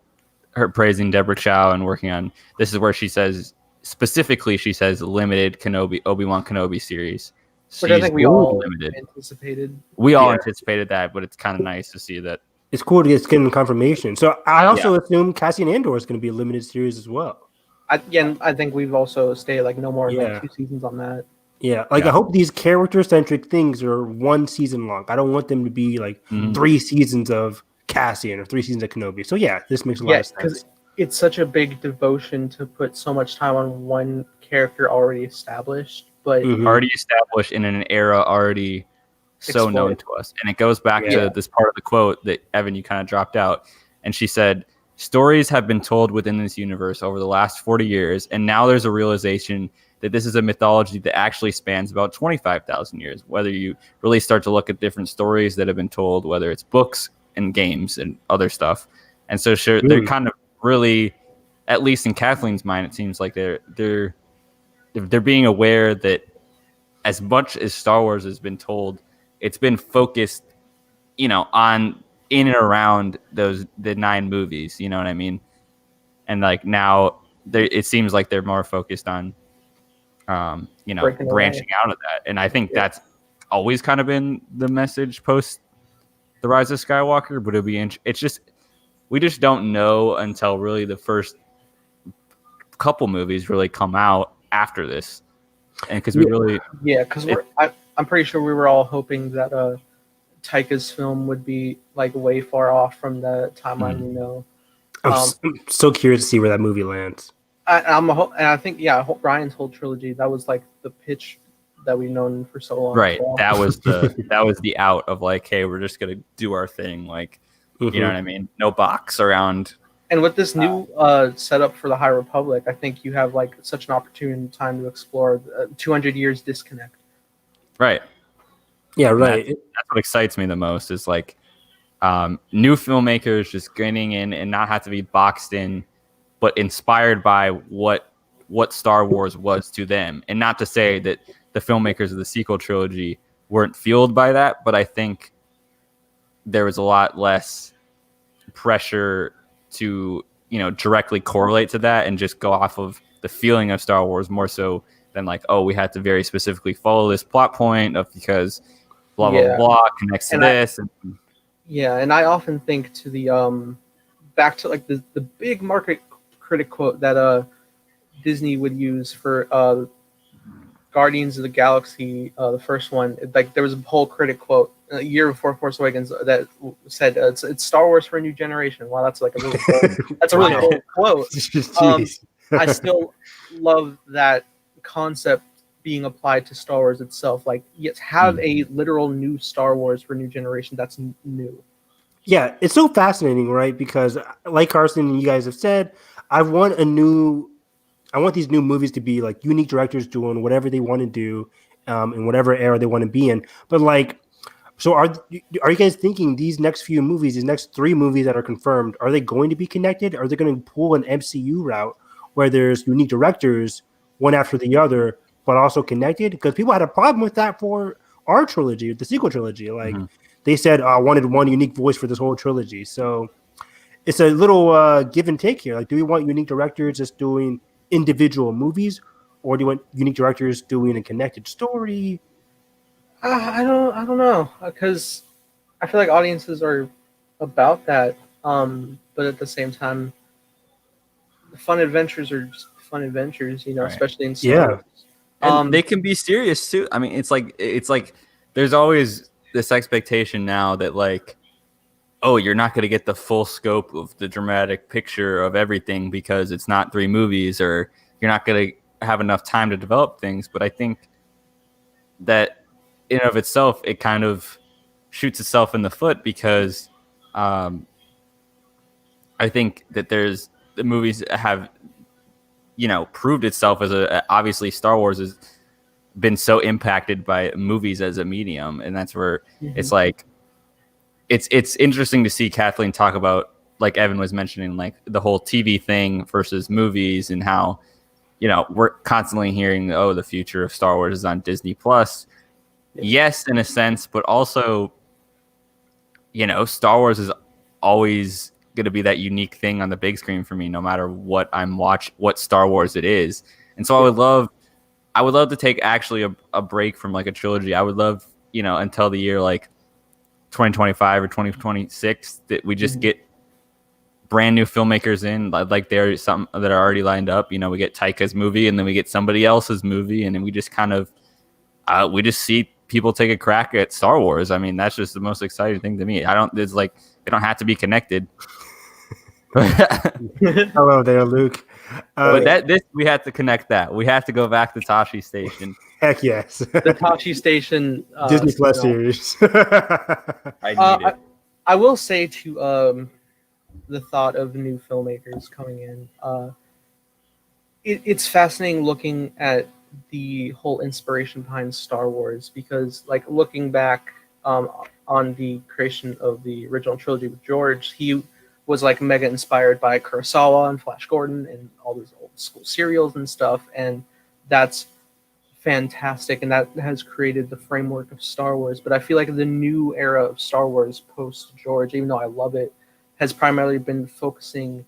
Speaker 3: her praising Deborah Chow and working on. This is where she says. Specifically, she says limited Obi-Wan Kenobi series.
Speaker 1: Which I think we all anticipated.
Speaker 3: We all anticipated that, but it's kind of nice to see that.
Speaker 2: It's cool to get skin confirmation. So I also assume Cassian Andor is going to be a limited series as well.
Speaker 1: I think we've also stayed like no more than 2 seasons on that.
Speaker 2: Yeah, like I hope these character-centric things are 1 season long. I don't want them to be like 3 seasons of Cassian or 3 seasons of Kenobi. So yeah, this makes a lot of sense.
Speaker 1: Because it's such a big devotion to put so much time on one character already established, but
Speaker 3: already established in an era already so known to us. And it goes back to this part of the quote that Evan, you kind of dropped out. And she said, stories have been told within this universe over the last 40 years. And now there's a realization that this is a mythology that actually spans about 25,000 years. Whether you really start to look at different stories that have been told, whether it's books and games and other stuff. And so they're kind of really, at least in Kathleen's mind, it seems like they're being aware that as much as Star Wars has been told, it's been focused, on in and around the 9 movies. You know what I mean? And like now, it seems like they're more focused on, branching out of that. And I think that's always kind of been the message post The Rise of Skywalker. But it's just we just don't know until really the first couple movies really come out after this, and because
Speaker 1: I'm pretty sure we were all hoping that Taika's film would be like way far off from the timeline we know.
Speaker 2: I'm so curious to see where that movie lands.
Speaker 1: I think Ryan's whole trilogy, that was like the pitch that we've known for so long.
Speaker 3: Right, that was the out of like, hey, we're just gonna do our thing, like you know what I mean? No box around.
Speaker 1: And with this new setup for the High Republic, I think you have like such an opportune time to explore 200 years disconnect.
Speaker 3: Right.
Speaker 2: Yeah, right.
Speaker 3: That's what excites me the most is like new filmmakers just getting in and not have to be boxed in, but inspired by what Star Wars was to them. And not to say that the filmmakers of the sequel trilogy weren't fueled by that, but I think there was a lot less pressure to directly correlate to that and just go off of the feeling of Star Wars more so than like, oh, we had to very specifically follow this plot point of because blah blah blah connects to this.
Speaker 1: And I often think to the back to like the big market critic quote that Disney would use for Guardians of the Galaxy, the first one. Like there was a whole critic quote a year before Force Awakens that said it's Star Wars for a new generation. Wow, that's like a really cool, that's a really cool quote. I still love that concept being applied to Star Wars itself. Like, yes, have a literal new Star Wars for a new generation that's new.
Speaker 2: Yeah, it's so fascinating, right? Because like Carson and you guys have said, I want these new movies to be like unique directors doing whatever they want to do in whatever era they want to be in. But like, so are you guys thinking these next few movies, these next 3 movies that are confirmed, are they going to be connected? Are they going to pull an MCU route where there's unique directors, one after the other, but also connected? Because people had a problem with that for our trilogy, the sequel trilogy. Like they said, I wanted one unique voice for this whole trilogy. So it's a little give and take here. Like, do we want unique directors just doing individual movies, or do you want unique directors doing a connected story?
Speaker 1: I don't know, because I feel like audiences are about that, but at the same time, fun adventures are just fun adventures, right. Especially in Star Wars.
Speaker 3: And they can be serious too. I mean, it's like there's always this expectation now that like, oh, you're not going to get the full scope of the dramatic picture of everything because it's not 3 movies, or you're not going to have enough time to develop things. But I think that in and of itself, it kind of shoots itself in the foot because I think that the movies have, proved itself as obviously Star Wars has been so impacted by movies as a medium. And that's where it's like, it's interesting to see Kathleen talk about, like Evan was mentioning, like the whole TV thing versus movies and how, we're constantly hearing, the future of Star Wars is on Disney Plus. Yes, in a sense, but also, Star Wars is always going to be that unique thing on the big screen for me, no matter what what Star Wars it is. And so I would love to take actually a break from like a trilogy. I would love, until the year like 2025 or 2026 that we just get brand new filmmakers in, like there's some that are already lined up. We get Taika's movie and then we get somebody else's movie, and then we just kind of we just see people take a crack at Star Wars. I mean, that's just the most exciting thing to me. It's like they don't have to be connected.
Speaker 2: Hello there, Luke.
Speaker 3: But we have to connect that. We have to go back to Tashi Station.
Speaker 2: Heck yes.
Speaker 1: The Tashi Station
Speaker 2: Disney Plus series.
Speaker 3: I need it.
Speaker 1: I will say to the thought of new filmmakers coming in, it's fascinating looking at the whole inspiration behind Star Wars, because like looking back on the creation of the original trilogy with George, he was like mega inspired by Kurosawa and Flash Gordon and all those old school serials and stuff, and that's fantastic, and that has created the framework of Star Wars. But I feel like the new era of Star Wars post George, even though I love it, has primarily been focusing,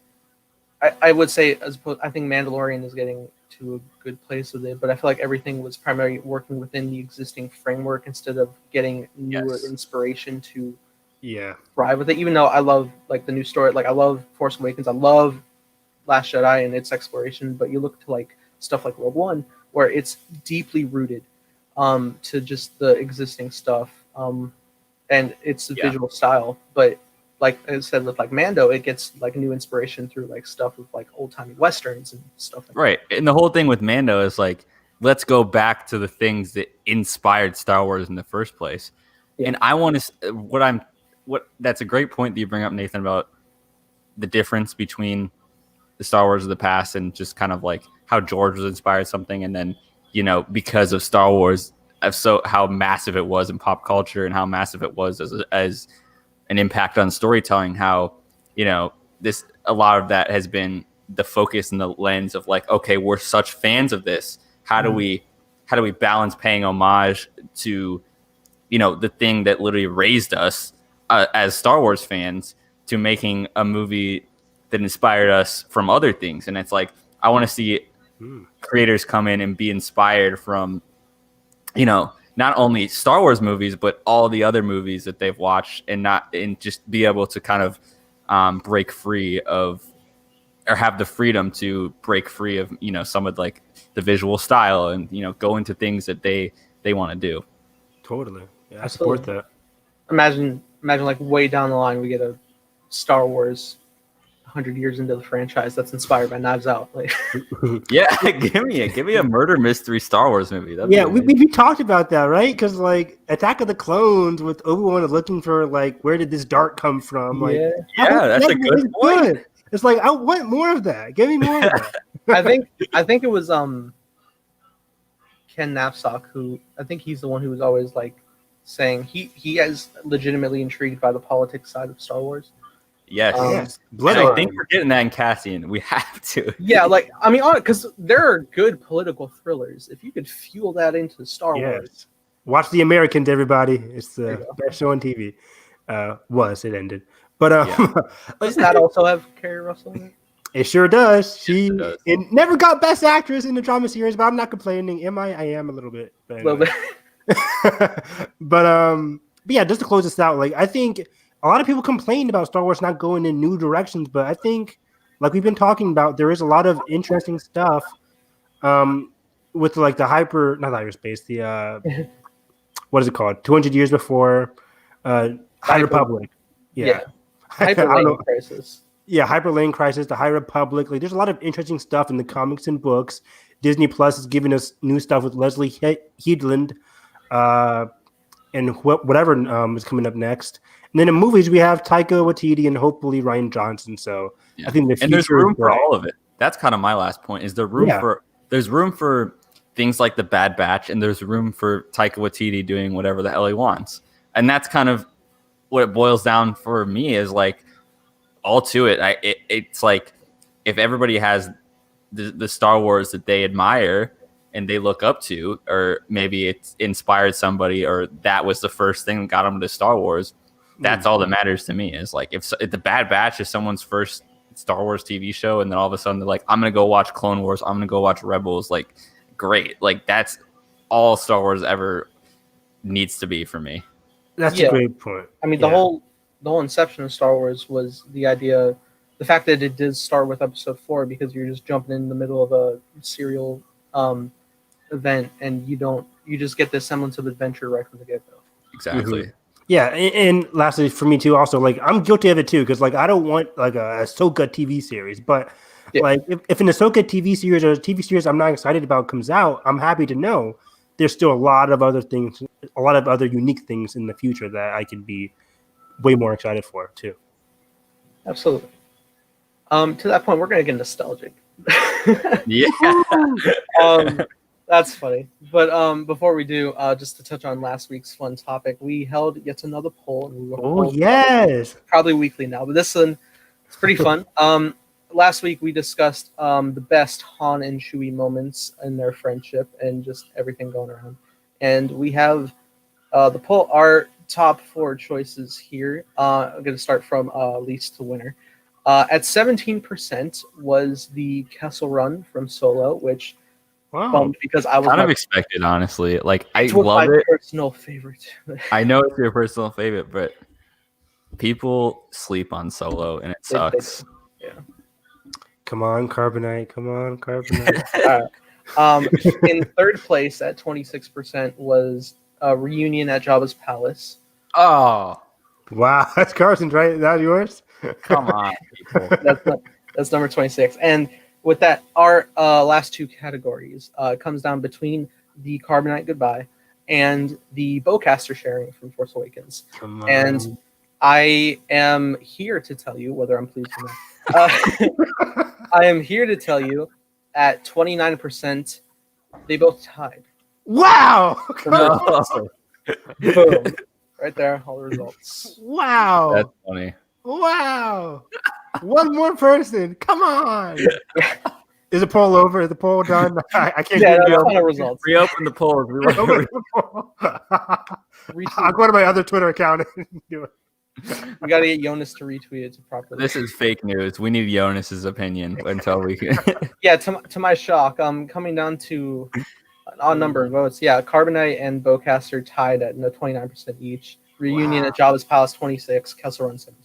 Speaker 1: I would say, I think Mandalorian is getting to a good place with it, but I feel like everything was primarily working within the existing framework instead of getting newer inspiration to thrive with it. Even though I love like the new story, like I love Force Awakens, I love Last Jedi and its exploration, but you look to like stuff like Rogue One, where it's deeply rooted to just the existing stuff, and it's the visual style. But like I said, with like Mando, it gets like new inspiration through like stuff with like old timey westerns and stuff like
Speaker 3: right. And the whole thing with Mando is like, let's go back to the things that inspired Star Wars in the first place. Yeah. And I want to that's a great point that you bring up, Nathan, about the difference between the Star Wars of the past and just kind of like how George was inspired something, and then, you know, because of Star Wars, how massive it was in pop culture and how massive it was as an impact on storytelling, how, you know, a lot of that has been the focus and the lens of like, okay, we're such fans of this. How do we balance paying homage to, you know, the thing that literally raised us as Star Wars fans, to making a movie that inspired us from other things? And it's like, I want to see creators come in and be inspired from, you know, not only Star Wars movies, but all the other movies that they've watched, and just be able to kind of break free of, or have the freedom to break free of, you know, some of like the visual style, and, you know, go into things that they want to do.
Speaker 2: Totally. Yeah, I support that.
Speaker 1: Imagine like way down the line we get a Star Wars 100 years into the franchise that's inspired by Knives Out. Like,
Speaker 3: yeah, give me a murder mystery Star Wars movie.
Speaker 2: We talked about that, right? Because like Attack of the Clones with Obi-Wan looking for like, where did this dart come from? Like,
Speaker 3: that's a good point.
Speaker 2: It's like, I want more of that. Give me more of that.
Speaker 1: I think it was Ken Knapsack, who I think he's the one who was always like saying he is legitimately intrigued by the politics side of Star Wars.
Speaker 3: Yes. And I think we're getting that in Cassian. We have to.
Speaker 1: Yeah, like, I mean, because there are good political thrillers. If you could fuel that into Star Wars.
Speaker 2: Watch The Americans, everybody. It's the best show on TV. It ended. But
Speaker 1: doesn't that also have Kerry Russell in it?
Speaker 2: It sure does. She never got Best Actress in the drama series, but I'm not complaining. Am I? I am a little bit. But anyway. But yeah, just to close this out, like, I think a lot of people complained about Star Wars not going in new directions, but I think, like we've been talking about, there is a lot of interesting stuff with like the not hyperspace, the what is it called? 200 years before High Republic. Yeah.
Speaker 1: Hyperlane Crisis.
Speaker 2: Yeah, Hyperlane Crisis, the High Republic. Like, there's a lot of interesting stuff in the comics and books. Disney Plus is giving us new stuff with Leslie Headland and whatever is coming up next. And then in movies, we have Taika Waititi and hopefully Rian Johnson. So I think the future,
Speaker 3: and there's room for all of it. That's kind of my last point. Is there's room for things like The Bad Batch, and there's room for Taika Waititi doing whatever the hell he wants. And that's kind of what it boils down for me, is like all to it. It's like, if everybody has the Star Wars that they admire and they look up to, or maybe it's inspired somebody, or that was the first thing that got them to Star Wars. That's all that matters to me. Is like, if The Bad Batch is someone's first Star Wars TV show, and then all of a sudden they're like, I'm gonna go watch Clone Wars, I'm gonna go watch Rebels. Like, great. Like, that's all Star Wars ever needs to be for me.
Speaker 2: That's a great point.
Speaker 1: I mean, the whole inception of Star Wars was the fact that it did start with Episode 4, because you're just jumping in the middle of a serial event, and you don't you just get this semblance of adventure right from the get-go.
Speaker 3: Exactly.
Speaker 2: Mm-hmm. Yeah, and lastly for me too, also like I'm guilty of it too because like I don't want like a Ahsoka TV series, but like if an Ahsoka TV series or a TV series I'm not excited about comes out, I'm happy to know there's still a lot of other things, a lot of other unique things in the future that I could be way more excited for too.
Speaker 1: Absolutely. To that point, we're gonna get nostalgic.
Speaker 3: Yeah.
Speaker 1: That's funny. But before we do, just to touch on last week's fun topic, we held yet another poll. And we will
Speaker 2: yes,
Speaker 1: probably weekly now, but this one it's pretty fun. Last week we discussed the best Han and Chewie moments in their friendship and just everything going around. And we have the poll. Our top 4 choices here. I'm going to start from least to winner. At 17% was the Kessel Run from Solo, which bummed because I was
Speaker 3: kind of expected, honestly. Like I love
Speaker 1: my
Speaker 3: it.
Speaker 1: Personal favorite.
Speaker 3: I know it's your personal favorite, but people sleep on Solo, and it sucks.
Speaker 1: Yeah.
Speaker 2: Come on, Carbonite. Come on, Carbonite.
Speaker 1: In third place at 26% was a reunion at Jabba's palace.
Speaker 3: Oh,
Speaker 2: wow, that's Carson's, right? Is that yours?
Speaker 3: Come on, people.
Speaker 1: That's number 26. And with that, our last 2 categories comes down between the Carbonite Goodbye and the Bowcaster sharing from Force Awakens.
Speaker 2: Come on.
Speaker 1: And I am here to tell you whether I'm pleased or not. I am here to tell you at 29%, they both tied.
Speaker 2: Wow!
Speaker 1: Boom. Right there, all the results.
Speaker 2: Wow!
Speaker 3: That's funny.
Speaker 2: Wow! One more person. Come on. Is the poll over? Is the poll done? I can't
Speaker 1: get
Speaker 2: the
Speaker 1: results.
Speaker 3: Reopen the polls.
Speaker 2: I'll go to my other Twitter account and do it.
Speaker 1: We got to get Jonas to retweet it to properly.
Speaker 3: This is fake news. We need Jonas's opinion until we can.
Speaker 1: Yeah, to my shock, coming down to an odd number of votes. Yeah, Carbonite and Bowcaster tied at 29% each. Reunion at Jabba's Palace 26, Kessel Run 17.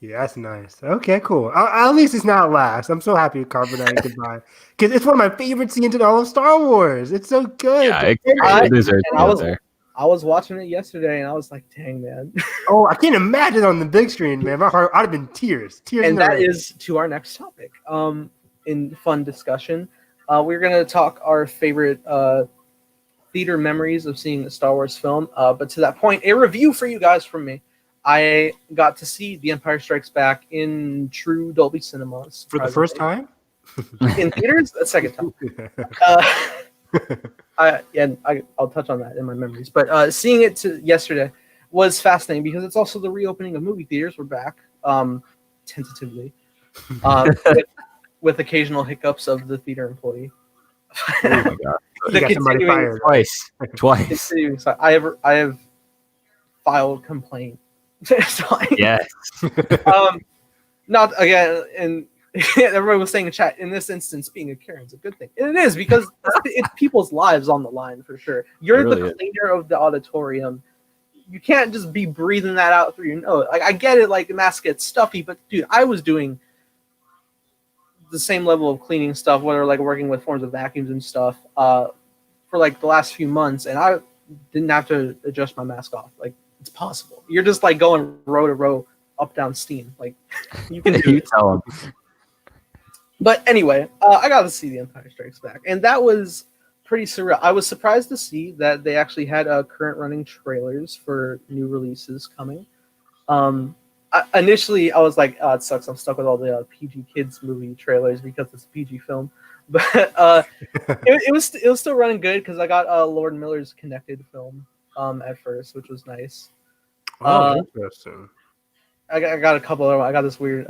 Speaker 2: Yeah, that's nice. Okay, cool. At least it's not last. I'm so happy with Carbonite Goodbye because it's one of my favorite scenes in all of Star Wars. It's so good.
Speaker 3: Yeah, it deserves to be there.
Speaker 1: I was watching it yesterday, and I was like, "Dang, man!"
Speaker 2: Oh, I can't imagine on the big screen, man. My heart, I'd have been tears.
Speaker 1: And that is to our next topic. In fun discussion, we're gonna talk our favorite theater memories of seeing a Star Wars film. But to that point, a review for you guys from me. I got to see The Empire Strikes Back in true Dolby Cinemas
Speaker 2: for the first time
Speaker 1: in theaters. The second time. I'll touch on that in my memories. But seeing it yesterday was fascinating because it's also the reopening of movie theaters. We're back, tentatively, with occasional hiccups of the theater employee.
Speaker 3: Oh my god!
Speaker 2: You got somebody fired
Speaker 3: twice.
Speaker 1: I have filed complaint.
Speaker 2: Yes.
Speaker 1: Not again, and everybody was saying in chat. In this instance, being a Karen is a good thing. And it is because it's people's lives on the line for sure. You're the cleaner of the auditorium. You can't just be breathing that out through your nose. Like I get it, like the mask gets stuffy, but dude, I was doing the same level of cleaning stuff, whether like working with forms of vacuums and stuff, for like the last few months, and I didn't have to adjust my mask off. Like it's possible. You're just like going row to row up down steam. Like you can do
Speaker 3: tell them.
Speaker 1: But anyway, I got to see The Empire Strikes Back, and that was pretty surreal. I was surprised to see that they actually had current running trailers for new releases coming. Initially, I was like, oh, it sucks. I'm stuck with all the PG Kids movie trailers because it's a PG film. But it was still running good because I got Lord Miller's Connected film at first, which was nice.
Speaker 2: Interesting.
Speaker 1: I got a couple of. I got this weird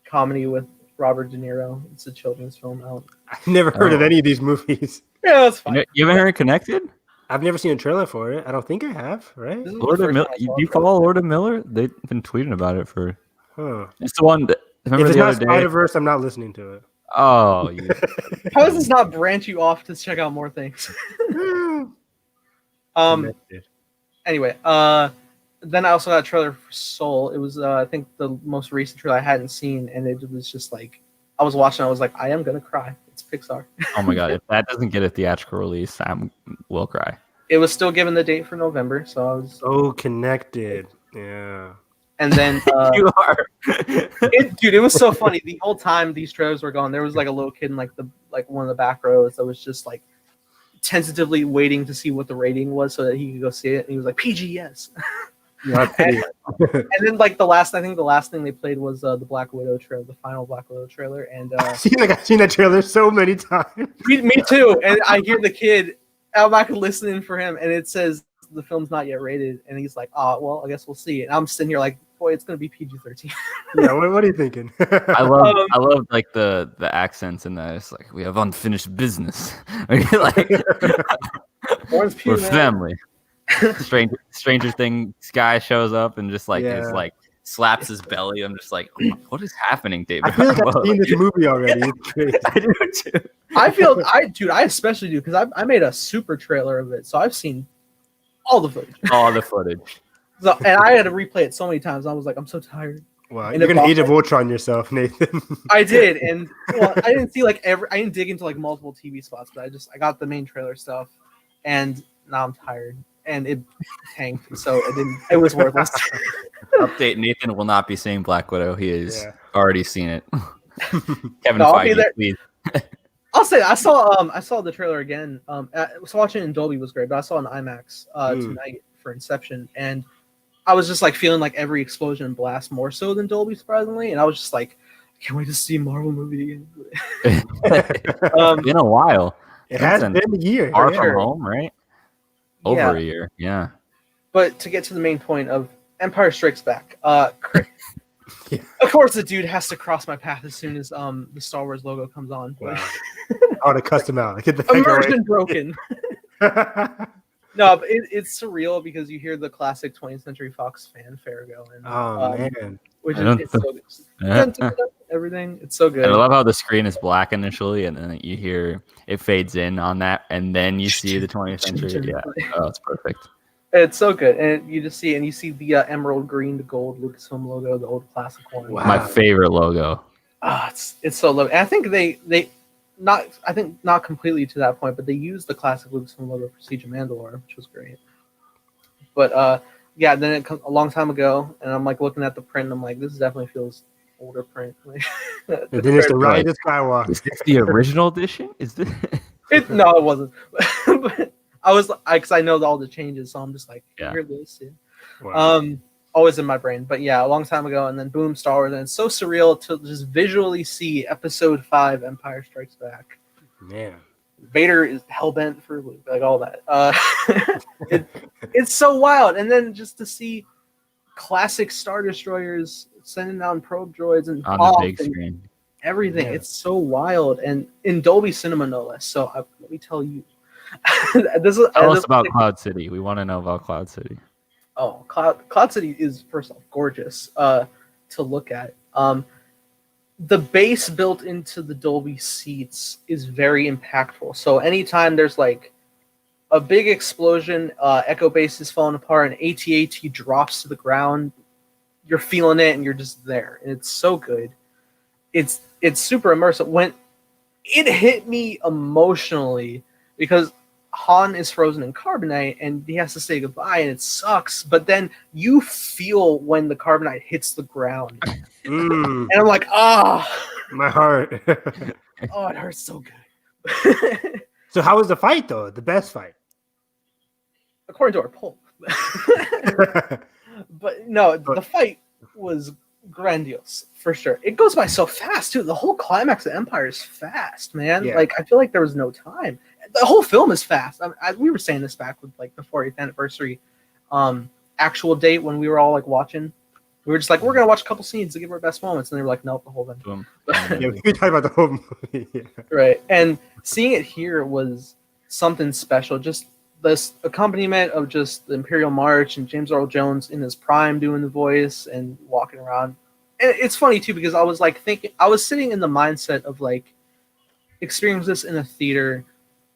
Speaker 1: comedy with Robert De Niro. It's a children's film.
Speaker 2: I've never heard of any of these movies.
Speaker 1: Yeah, that's fine.
Speaker 3: You haven't heard Connected?
Speaker 2: I've never seen a trailer for it. I don't think I have. Right?
Speaker 3: Lord of Miller. You follow Lord of Miller? They've been tweeting about it for.
Speaker 2: Huh.
Speaker 3: It's the one that. Remember
Speaker 2: if it's
Speaker 3: the
Speaker 2: not
Speaker 3: other day?
Speaker 2: Spider-Verse, I'm not listening to it.
Speaker 3: Oh,
Speaker 1: how does this not branch you off to check out more things? Anyway, then I also got a trailer for Soul. It was I think the most recent trailer I hadn't seen, and it was just like I was watching. I was like, I am gonna cry. Pixar.
Speaker 3: Oh my god, if that doesn't get a theatrical release, will cry.
Speaker 1: It was still given the date for November, so I was
Speaker 2: connected. Yeah.
Speaker 1: And then
Speaker 3: You are.
Speaker 1: Dude, it was so funny. The whole time these trailers were going, there was like a little kid in like one of the back rows that was just like tentatively waiting to see what the rating was so that he could go see it. And he was like, PG, yes. And then like the last thing they played was the Black Widow trailer, the final Black Widow trailer. And
Speaker 2: I've seen that trailer so many times.
Speaker 1: Me too. And I hear the kid, I'm back listening for him, and it says the film's not yet rated, and he's like, "Oh, well, I guess we'll see." And I'm sitting here like, "Boy, it's gonna be PG-13."
Speaker 2: Yeah, what are you thinking?
Speaker 3: I love like the accents in that. It's like we have unfinished business. Like, we're family. Stranger Things guy shows up and just like is like slaps his belly. I'm just like, oh, what is happening, David?
Speaker 2: I feel like I've seen this movie already.
Speaker 3: I do too.
Speaker 1: I especially do because I made a super trailer of it, so I've seen all the footage. So, and I had to replay it so many times. I was like, I'm so tired.
Speaker 2: Wow, you're gonna Age of Ultron yourself, Nathan.
Speaker 1: I did, and I didn't see like I didn't dig into like multiple TV spots, but I got the main trailer stuff, and now I'm tired, and it tanked, so it was worthless.
Speaker 3: Update: Nathan will not be seeing Black Widow. He has already seen it. Kevin
Speaker 1: no,
Speaker 3: Feige, please.
Speaker 1: I'll say I saw the trailer again. So watching it in Dolby was great, but I saw it in IMAX tonight for Inception, and I was just like feeling like every explosion and blast more so than Dolby, surprisingly, and I was just like, I can't wait to see a Marvel movie again.
Speaker 3: It's been a while.
Speaker 2: It has been a year.
Speaker 3: Far from home, right? Over a year, yeah.
Speaker 1: But to get to the main point of Empire Strikes Back, of course the dude has to cross my path as soon as the Star Wars logo comes on.
Speaker 2: Wow. To cuss him out. Get the
Speaker 1: immersion broken. No, but it's surreal because you hear the classic 20th Century Fox fanfare going.
Speaker 2: Man.
Speaker 1: Which is so good. Everything. It's so good.
Speaker 3: I love how the screen is black initially, and then you hear it fades in on that, and then you see the 20th century. Yeah. Oh, it's perfect.
Speaker 1: It's so good. And you just see the emerald green to gold Lucasfilm logo, the old classic one.
Speaker 3: Wow. My favorite logo.
Speaker 1: It's so lovely. And I think they not completely to that point, but they used the classic Lucasfilm logo for Siege of Mandalore, which was great. But then it comes a long time ago, and I'm like looking at the print, and I'm like, this definitely feels older print.
Speaker 2: And then it's the Rise of Skywalker.
Speaker 3: Is this the original edition? Is this?
Speaker 1: No, it wasn't. But I was because I know all the changes, so I'm just like, hear this. Yeah. Wow. Always in my brain, but a long time ago, and then boom, Star Wars, and it's so surreal to just visually see Episode 5, Empire Strikes Back.
Speaker 2: Man,
Speaker 1: Vader is hellbent for Luke, like all that. It's so wild, and then just to see classic Star Destroyers sending down probe droids and
Speaker 3: on the big screen,
Speaker 1: everything. It's so wild, and in Dolby Cinema, no less. So let me tell you,
Speaker 3: tell us about Cloud City. We want to know about Cloud City.
Speaker 1: Oh, Cloud City is first off gorgeous to look at. The bass built into the Dolby seats is very impactful. So anytime there's like a big explosion, Echo Base is falling apart, and AT-AT drops to the ground, you're feeling it, and you're just there. And it's so good. It's super immersive. When it hit me emotionally because Han is frozen in carbonite and he has to say goodbye, and it sucks. But then you feel when the carbonite hits the ground, and I'm like,
Speaker 2: my heart.
Speaker 1: Oh, it hurts so good.
Speaker 2: So how was the fight though? The best fight,
Speaker 1: according to our poll. But no, the fight was grandiose for sure. It goes by so fast too. The whole climax of Empire is fast, man. Like I feel like there was no time. The whole film is fast. We were saying this back with like the 40th anniversary actual date when we were all like watching. We were just like, we're gonna watch a couple scenes to give our best moments, and they were like, nope, the whole thing.
Speaker 2: We talked about the whole movie.
Speaker 1: Right, and seeing it here was something special. Just this accompaniment of just the Imperial March and James Earl Jones in his prime doing the voice and walking around. And it's funny too because I was like I was sitting in the mindset of like experience this in a theater,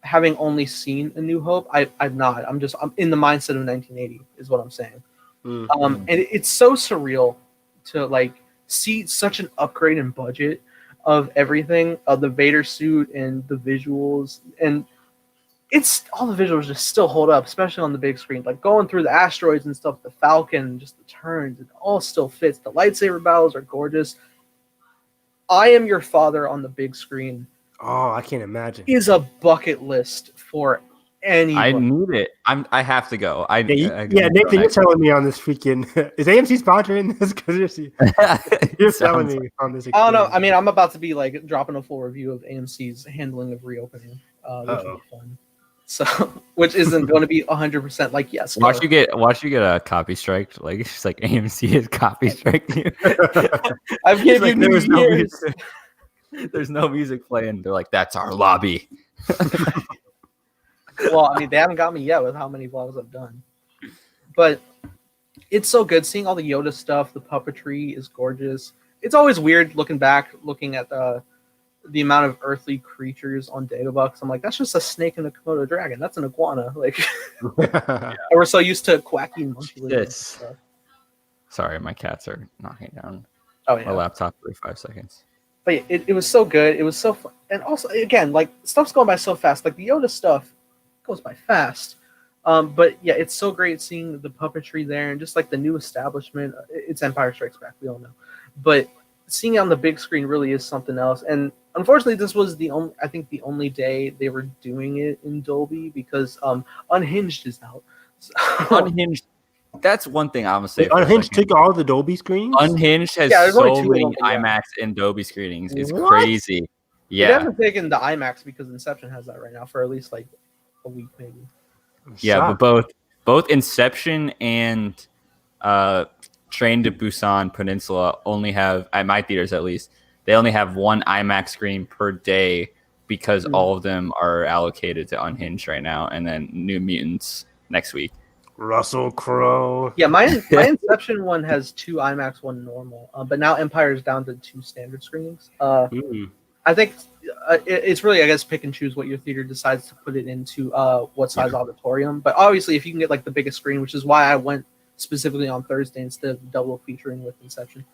Speaker 1: having only seen A New Hope. I'm not. I'm in the mindset of 1980 is what I'm saying. Mm-hmm. And it's so surreal to like see such an upgrade in budget. of everything, of the Vader suit and the visuals, and it's all the visuals just still hold up, especially on the big screen. Like going through the asteroids and stuff, the Falcon, just the turns, it all still fits. The lightsaber battles are gorgeous. I Am Your Father on the big screen.
Speaker 2: Oh, I can't imagine.
Speaker 1: Is a bucket list for anyone.
Speaker 3: I need it. I have to go.
Speaker 2: Nathan, you're telling me on this freaking is AMC sponsoring this? Because you're telling me on this.
Speaker 1: I don't know. I mean, I'm about to be like dropping a full review of AMC's handling of reopening, which will be fun. So, which isn't going to be 100% like yes.
Speaker 3: Watch you get a copy strike. Like it's like AMC is copy striking you.
Speaker 1: I've given you years.
Speaker 3: There's no music playing. They're like, that's our lobby.
Speaker 1: Well, I mean, they haven't got me yet with how many vlogs I've done. But it's so good. Seeing all the Yoda stuff, the puppetry is gorgeous. It's always weird looking back, looking at the amount of earthly creatures on Dagobah. I'm like, that's just a snake and a Komodo dragon. That's an iguana. Like, we're so used to quacky monkey lizards.
Speaker 3: Sorry, my cats are knocking down
Speaker 1: my
Speaker 3: laptop every 5 seconds.
Speaker 1: But it was so good. It was so fun. And also, again, like, stuff's going by so fast. Like, the Yoda stuff goes by fast. But, yeah, it's so great seeing the puppetry there and just, like, the new establishment. It's Empire Strikes Back, we all know. But seeing it on the big screen really is something else. And, unfortunately, this was the only day they were doing it in Dolby because Unhinged is out. So,
Speaker 3: Unhinged. That's one thing I'm gonna say.
Speaker 2: Unhinged took all the Dolby screens.
Speaker 3: Unhinged has so many IMAX and Dolby screenings. It's crazy. Yeah,
Speaker 1: they haven't taken the IMAX because Inception has that right now for at least like a week, maybe.
Speaker 3: Yeah, but both Inception and Train to Busan Peninsula only have, at my theaters at least, they only have one IMAX screen per day because all of them are allocated to Unhinged right now, and then New Mutants next week.
Speaker 2: Russell Crowe.
Speaker 1: Yeah, my Inception one has 2 IMAX, 1 normal, but now Empire's down to 2 standard screenings. I think it's really, I guess, pick and choose what your theater decides to put it into, what size auditorium. But obviously, if you can get like the biggest screen, which is why I went specifically on Thursday instead of double featuring with Inception,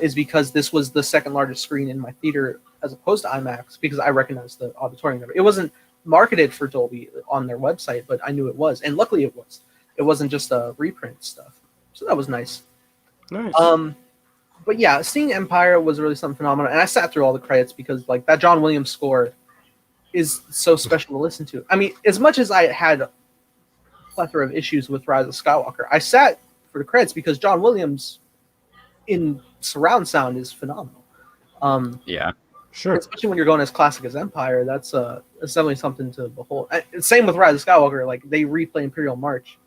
Speaker 1: is because this was the second largest screen in my theater as opposed to IMAX because I recognized the auditorium number. It wasn't marketed for Dolby on their website, but I knew it was, and luckily it was. It wasn't just a reprint stuff. So that was nice.
Speaker 2: Nice.
Speaker 1: But yeah, seeing Empire was really something phenomenal. And I sat through all the credits because like that John Williams score is so special to listen to. I mean, as much as I had a plethora of issues with Rise of Skywalker, I sat for the credits because John Williams in surround sound is phenomenal.
Speaker 2: Sure.
Speaker 1: Especially when you're going as classic as Empire, that's definitely something to behold. Same with Rise of Skywalker. Like they replay Imperial March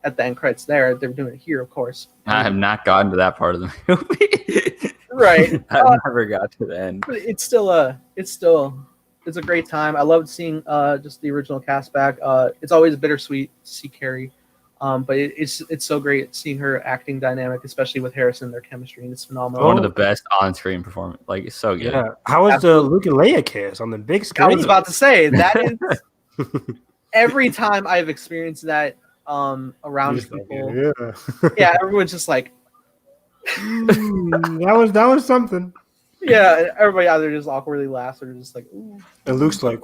Speaker 1: at the end credits there. They're doing it here, of course.
Speaker 3: I have not gotten to that part of the movie.
Speaker 1: Right.
Speaker 3: I never got to the end.
Speaker 1: But it's a great time. I loved seeing just the original cast back. It's always bittersweet to see Carrie. But it's so great seeing her acting dynamic, especially with Harrison, their chemistry, and it's phenomenal.
Speaker 3: One of the best on-screen performance. Like, it's so good.
Speaker 2: Yeah. How was the Luke and Leia kiss on the big screen?
Speaker 1: I was about to say, that is... every time I've experienced that around people... Yeah, everyone's just like...
Speaker 2: that was something.
Speaker 1: Yeah, everybody either just awkwardly laughs or just like... Ooh.
Speaker 2: It looks like...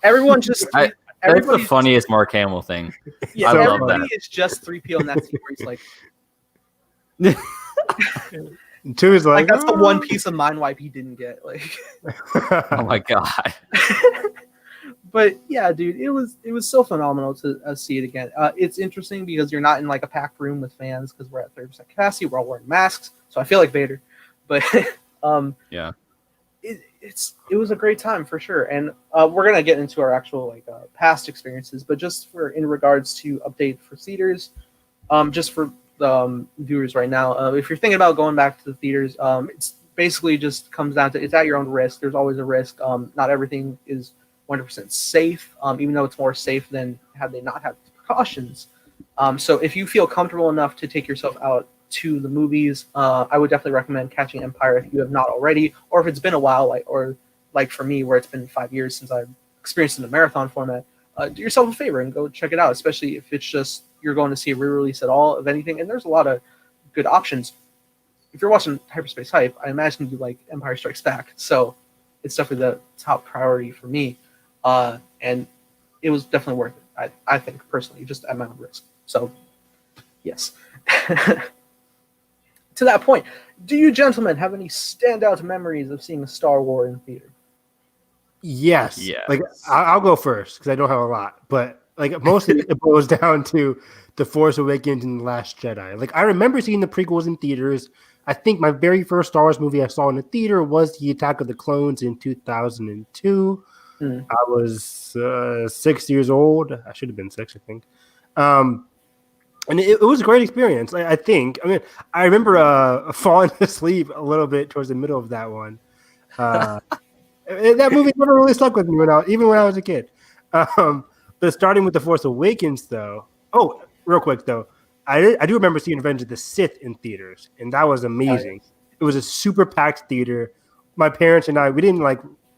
Speaker 1: Everyone just...
Speaker 3: That's the funniest Mark Hamill thing.
Speaker 1: Yeah,
Speaker 3: I love
Speaker 1: everybody
Speaker 3: that.
Speaker 1: is just 3PO in that scene where he's like...
Speaker 2: 2 is like
Speaker 1: that's the one piece of mind wipe he didn't get. Like,
Speaker 3: oh my god!
Speaker 1: But yeah, dude, it was so phenomenal to see it again. It's interesting because you're not in like a packed room with fans because we're at 30% capacity. We're all wearing masks, so I feel like Vader. But
Speaker 3: yeah,
Speaker 1: it was a great time for sure. And we're gonna get into our actual like past experiences, but just for in regards to update for theaters, just for viewers right now, if you're thinking about going back to the theaters, it's basically just comes down to it's at your own risk. There's always a risk. Not everything is 100% safe, even though it's more safe than had they not had precautions. So if you feel comfortable enough to take yourself out to the movies, I would definitely recommend catching Empire if you have not already, or if it's been a while, like for me, where it's been 5 years since I've experienced it in the marathon format. Do yourself a favor and go check it out, especially if it's just you're going to see a re-release at all of anything. And there's a lot of good options. If you're watching Hyperspace Hype, I imagine you like Empire Strikes Back. So it's definitely the top priority for me, and it was definitely worth it. I think personally, just at my own risk. So, yes. To that point, do you gentlemen have any standout memories of seeing a Star Wars in theater?
Speaker 2: Yes.
Speaker 3: Yes.
Speaker 2: Like I'll go first because I don't have a lot, but like mostly it boils down to The Force Awakens and The Last Jedi. Like I remember seeing the prequels in theaters. I think my very first Star Wars movie I saw in the theater was The Attack of the Clones in 2002. I was 6 years old. I should have been 6, I think. And it was a great experience. I think. I mean, I remember falling asleep a little bit towards the middle of that one. That movie never really stuck with me even when I was a kid. But starting with The Force Awakens, though. Oh, real quick though, I do remember seeing Revenge of the Sith in theaters, and that was amazing. Nice. It was a super packed theater. My parents and we didn't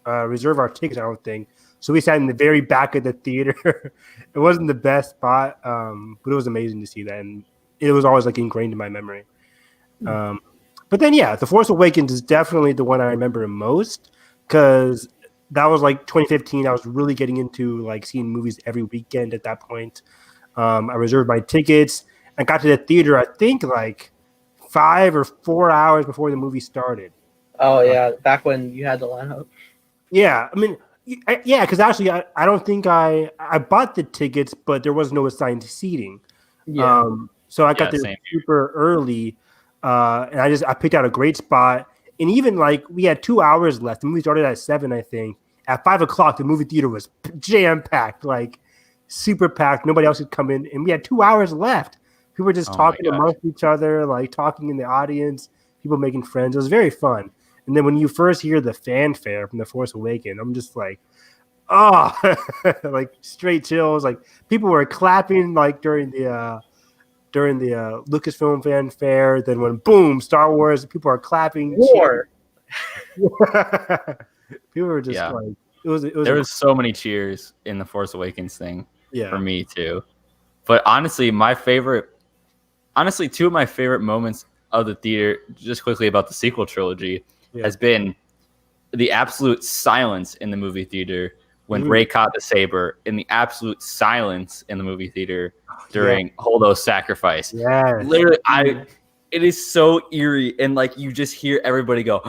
Speaker 2: reserve our tickets, I don't think. So we sat in the very back of the theater. It wasn't the best spot, but it was amazing to see that, and it was always like ingrained in my memory. But then, yeah, The Force Awakens is definitely the one I remember most because that was like 2015. I was really getting into like seeing movies every weekend at that point. I reserved my tickets. I got to the theater, I think, like 5 or 4 hours before the movie started.
Speaker 1: Oh, yeah, back when you had to line up.
Speaker 2: Yeah, I mean, because actually, I don't think I bought the tickets, but there was no assigned seating.
Speaker 1: Yeah.
Speaker 2: So I got there super early, and I picked out a great spot. And even like we had 2 hours left. The movie started at 7, I think. At 5 o'clock, the movie theater was jam packed, like super packed. Nobody else could come in, and we had 2 hours left. People were just talking amongst each other, like talking in the audience. People making friends. It was very fun. And then when you first hear the fanfare from The Force Awakens, I'm just like, oh, like straight chills. Like people were clapping like during the Lucasfilm fanfare. Then when boom, Star Wars, people are clapping.
Speaker 1: War.
Speaker 2: People were just like, it was.
Speaker 3: There was so many cheers in The Force Awakens thing.
Speaker 2: Yeah.
Speaker 3: For me too. But honestly, two of my favorite moments of the theater, just quickly about the sequel trilogy, has been the absolute silence in the movie theater when Rey caught the saber, and the absolute silence in the movie theater during Holdo's sacrifice.
Speaker 2: Yeah,
Speaker 3: literally, it is so eerie, and like you just hear everybody go.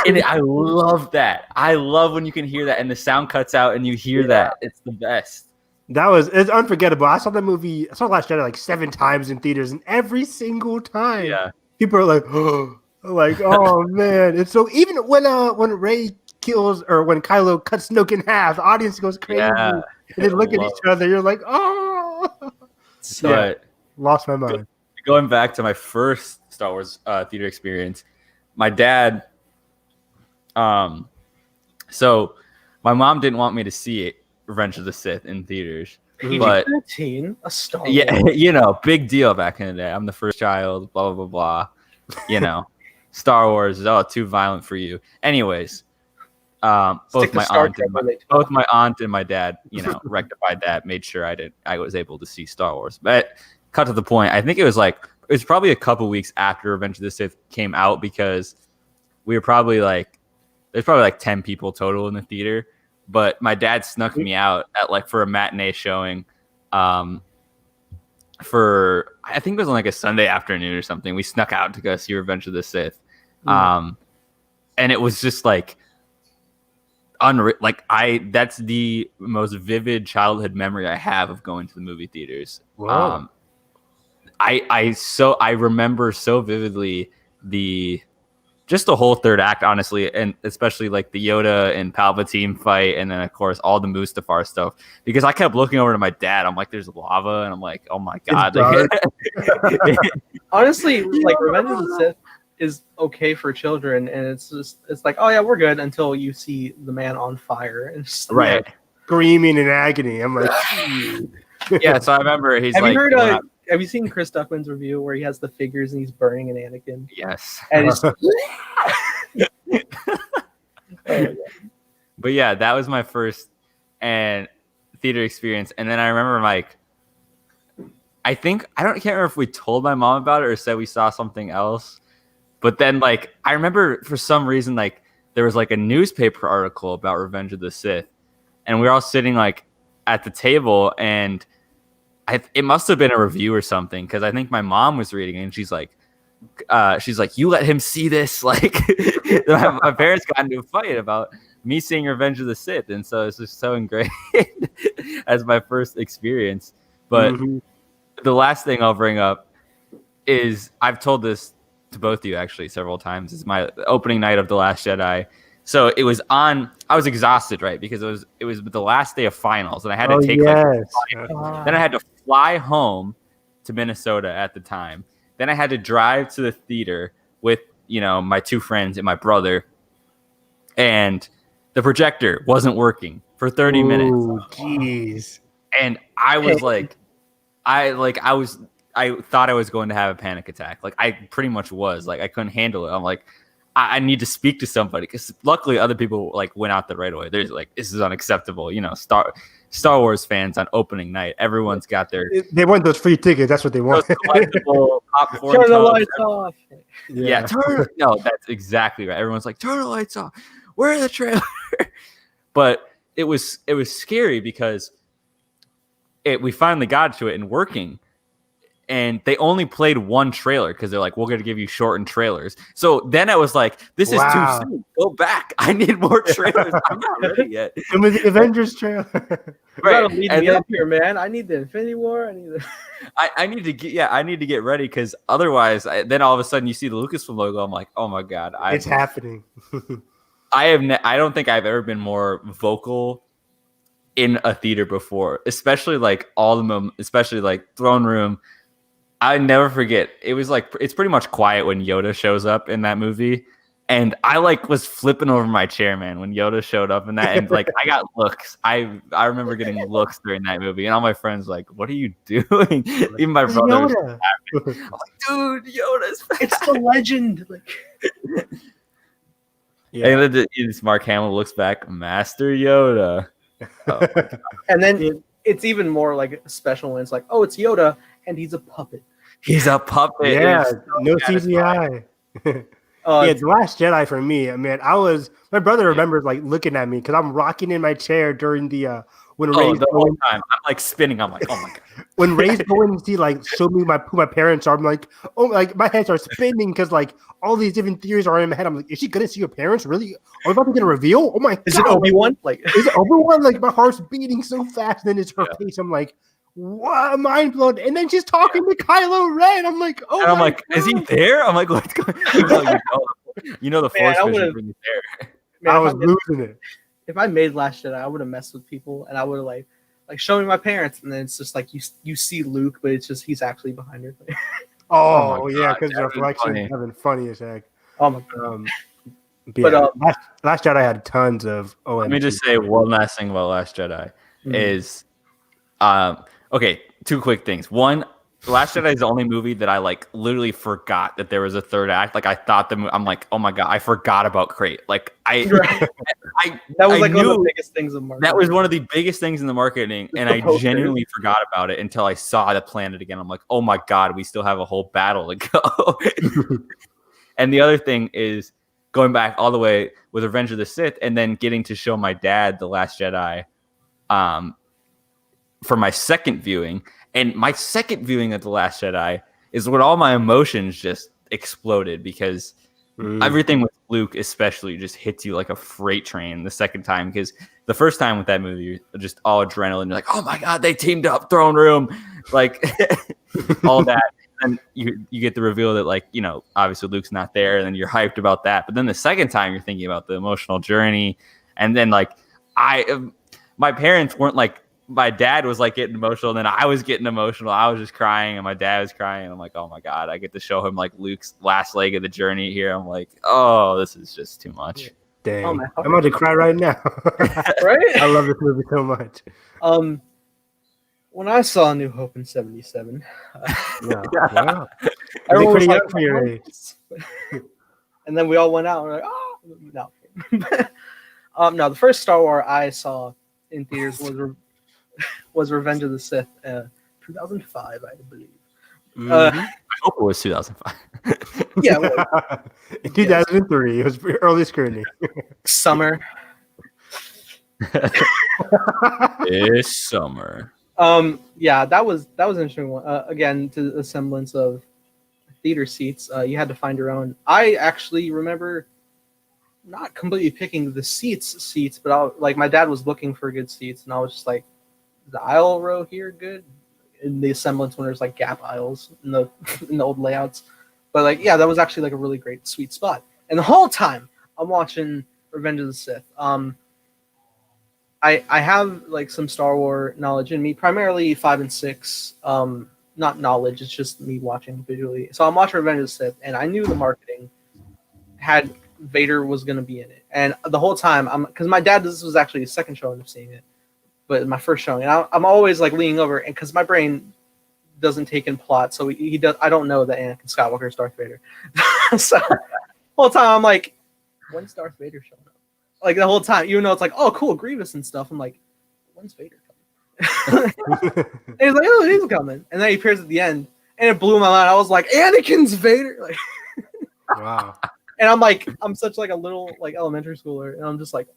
Speaker 3: And I love that. I love when you can hear that, and the sound cuts out, and you hear that. It's the best.
Speaker 2: It's unforgettable. I saw that movie. I saw Last Jedi like 7 times in theaters, and every single time, people are like, oh. Like, oh man, it's so even when Rey kills or when Kylo cuts Snoke in half, the audience goes crazy. And they look at each other. You're like, oh. Lost my mind.
Speaker 3: Going back to my first Star Wars theater experience, my dad. So my mom didn't want me to see it, Revenge of the Sith, in theaters. But
Speaker 1: PG-13, a Star Wars.
Speaker 3: Yeah, big deal back in the day. I'm the first child. Blah blah blah blah. Star Wars is too violent for you. Anyways, both my aunt and my dad, rectified that, made sure I was able to see Star Wars. But cut to the point, I think it was probably a couple weeks after Revenge of the Sith came out because we were probably there's probably 10 people total in the theater. But my dad snuck me out for a matinee showing. I think it was on a Sunday afternoon or something. We snuck out to go see Revenge of the Sith. And it was just unreal. That's the most vivid childhood memory I have of going to the movie theaters.
Speaker 2: Wow.
Speaker 3: I remember so vividly the whole third act, honestly, and especially the Yoda and Palpatine fight, and then of course all the Mustafar stuff. Because I kept looking over to my dad. I'm like, "There's lava," and I'm like, "Oh my god!"
Speaker 1: Honestly, Revenge of the Sith is okay for children, and it's like, "Oh yeah, we're good," until you see the man on fire and
Speaker 2: screaming in agony. I'm like,
Speaker 3: yeah. So I remember he's
Speaker 1: have you seen Chris Duckman's review where he has the figures and he's burning an Anakin?
Speaker 3: Yes.
Speaker 1: And
Speaker 3: But yeah, that was my first theater experience. And then I remember I can't remember if we told my mom about it or said we saw something else. But then I remember for some reason there was like a newspaper article about Revenge of the Sith, and we were all sitting like at the table, and it must have been a review or something, because I think my mom was reading it, and she's like, you let him see this? Like, my parents got into a fight about me seeing Revenge of the Sith, and so it's just so ingrained as my first experience. But the last thing I'll bring up is, I've told this to both of you actually several times, is my opening night of The Last Jedi. So it was on. I was exhausted, right? Because it was the last day of finals, and I had to take then I had to fly home to Minnesota at the time. Then I had to drive to the theater with my two friends and my brother, and the projector wasn't working for 30 minutes.
Speaker 2: Jeez.
Speaker 3: And I was like, I thought I was going to have a panic attack. Like, I pretty much was. Like, I couldn't handle it. I'm like, I need to speak to somebody, because luckily other people like went out there right away. There's like, this is unacceptable. Star Wars fans on opening night, everyone's got their.
Speaker 2: They want those free tickets. That's what they want.
Speaker 1: Collectible popcorn. Turn the lights off.
Speaker 3: Yeah, no, that's exactly right. Everyone's like, turn the lights off. Where are the trailer? But it was scary, because we finally got to it and working. And they only played one trailer, because they're like, we're going to give you shortened trailers. So then I was like, this is too soon. Go back. I need more trailers. I'm not ready yet.
Speaker 2: And with the Avengers trailer.
Speaker 1: You gotta lead me up here, man. I need the Infinity War.
Speaker 3: I need to get ready, because otherwise, then all of a sudden you see the Lucasfilm logo. I'm like, oh my God.
Speaker 2: It's happening.
Speaker 3: I don't think I've ever been more vocal in a theater before, especially like especially like Throne Room. I never forget. It was like, it's pretty much quiet when Yoda shows up in that movie. And I like was flipping over my chair, man, when Yoda showed up in that. And like, I got looks. I remember getting looks during that movie. And all my friends like, what are you doing? Even my brother was laughing. I'm like, dude, Yoda's back.
Speaker 1: It's the legend. Like,
Speaker 3: yeah. And then Mark Hamill looks back, Master Yoda. Oh,
Speaker 1: and then it's even more like special when it's like, oh, it's Yoda, and he's a puppet.
Speaker 3: He's a puppet.
Speaker 2: Yeah, no CGI. The Last Jedi for me, man. My brother remembers like looking at me, because I'm rocking in my chair during the when Ray's
Speaker 3: the whole time. I'm like spinning. I'm like, oh my God.
Speaker 2: When Ray's going to like show me who my parents are, I'm like, oh, like my head starts spinning, because like all these different theories are in my head. I'm like, is she gonna see her parents? Really? Are we about to get a reveal? Oh my God.
Speaker 1: Is it Obi-Wan?
Speaker 2: Like, is it Obi-Wan? Like, my heart's beating so fast, and then it's her face. I'm like, what? Mind blown. And then she's talking to Kylo Ren. I'm like, oh, and
Speaker 3: I'm like, God. Is he there? I'm like, what's going on? The Force vision when he's there.
Speaker 2: Man, I was losing it.
Speaker 1: If I made Last Jedi, I would have messed with people, and I would have like show me my parents, and then it's just like you see Luke, but it's just he's actually behind her.
Speaker 2: Oh yeah, because the reflection is having funny as heck.
Speaker 1: Oh my God.
Speaker 2: Last Jedi had tons of.
Speaker 3: Let me just say one last thing about Last Jedi is, okay, two quick things. One, Last Jedi is the only movie that I like literally forgot that there was a third act. Like, I thought I'm like, oh my God, I forgot about Crate. Like that was like one of the biggest things in marketing. That was one of the biggest things in the marketing, and I genuinely forgot about it until I saw the planet again. I'm like, oh my God, we still have a whole battle to go. And the other thing is going back all the way with Revenge of the Sith, and then getting to show my dad The Last Jedi for my second viewing. And my second viewing of The Last Jedi is when all my emotions just exploded, because everything with Luke especially just hits you like a freight train the second time. Because the first time with that movie, just all adrenaline, you're like, oh my God, they teamed up, Throne Room, like all that. And you get the reveal that, like, obviously Luke's not there, and then you're hyped about that. But then the second time you're thinking about the emotional journey. And then like my parents weren't like, my dad was like getting emotional, and then I was getting emotional. I was just crying, and my dad was crying. I'm like, oh my God, I get to show him like Luke's last leg of the journey here. I'm like, oh, this is just too much.
Speaker 2: Dang, I'm about to cry right now.
Speaker 1: Right?
Speaker 2: I love this movie so much.
Speaker 1: When I saw New Hope in '77,
Speaker 2: wow. Everyone was like, for your age.
Speaker 1: And then we all went out and we're like, oh no. No, the first Star Wars I saw in theaters was Revenge of the Sith, 2005, I believe.
Speaker 3: I hope it was 2005.
Speaker 1: Yeah, well,
Speaker 2: in 2003, it was early scrutiny.
Speaker 1: summer.
Speaker 3: This summer.
Speaker 1: Yeah, that was an interesting one. Again, to the semblance of theater seats, you had to find your own. I actually remember not completely picking the seats, but like my dad was looking for good seats, and I was just like, the aisle row here good? In the semblance when there's like gap aisles in the in the old layouts. But like, yeah, that was actually like a really great sweet spot. And the whole time I'm watching Revenge of the Sith, I have like some Star Wars knowledge in me, primarily 5 and 6. Not knowledge, it's just me watching visually. So I'm watching Revenge of the Sith, and I knew the marketing had Vader was going to be in it. And the whole time, because my dad, this was actually his second showing of seeing it, but my first showing, and I'm always like leaning over, and because my brain doesn't take in plot, so he does. I don't know that Anakin Skywalker is Darth Vader. So the whole time I'm like, when's Darth Vader showing up? Like the whole time, even though it's like, oh, cool, Grievous and stuff. I'm like, when's Vader coming? And he's like, oh, he's coming, and then he appears at the end, and it blew my mind. I was like, Anakin's Vader, like,
Speaker 2: Wow.
Speaker 1: And I'm like, I'm such like a little like elementary schooler, and I'm just like,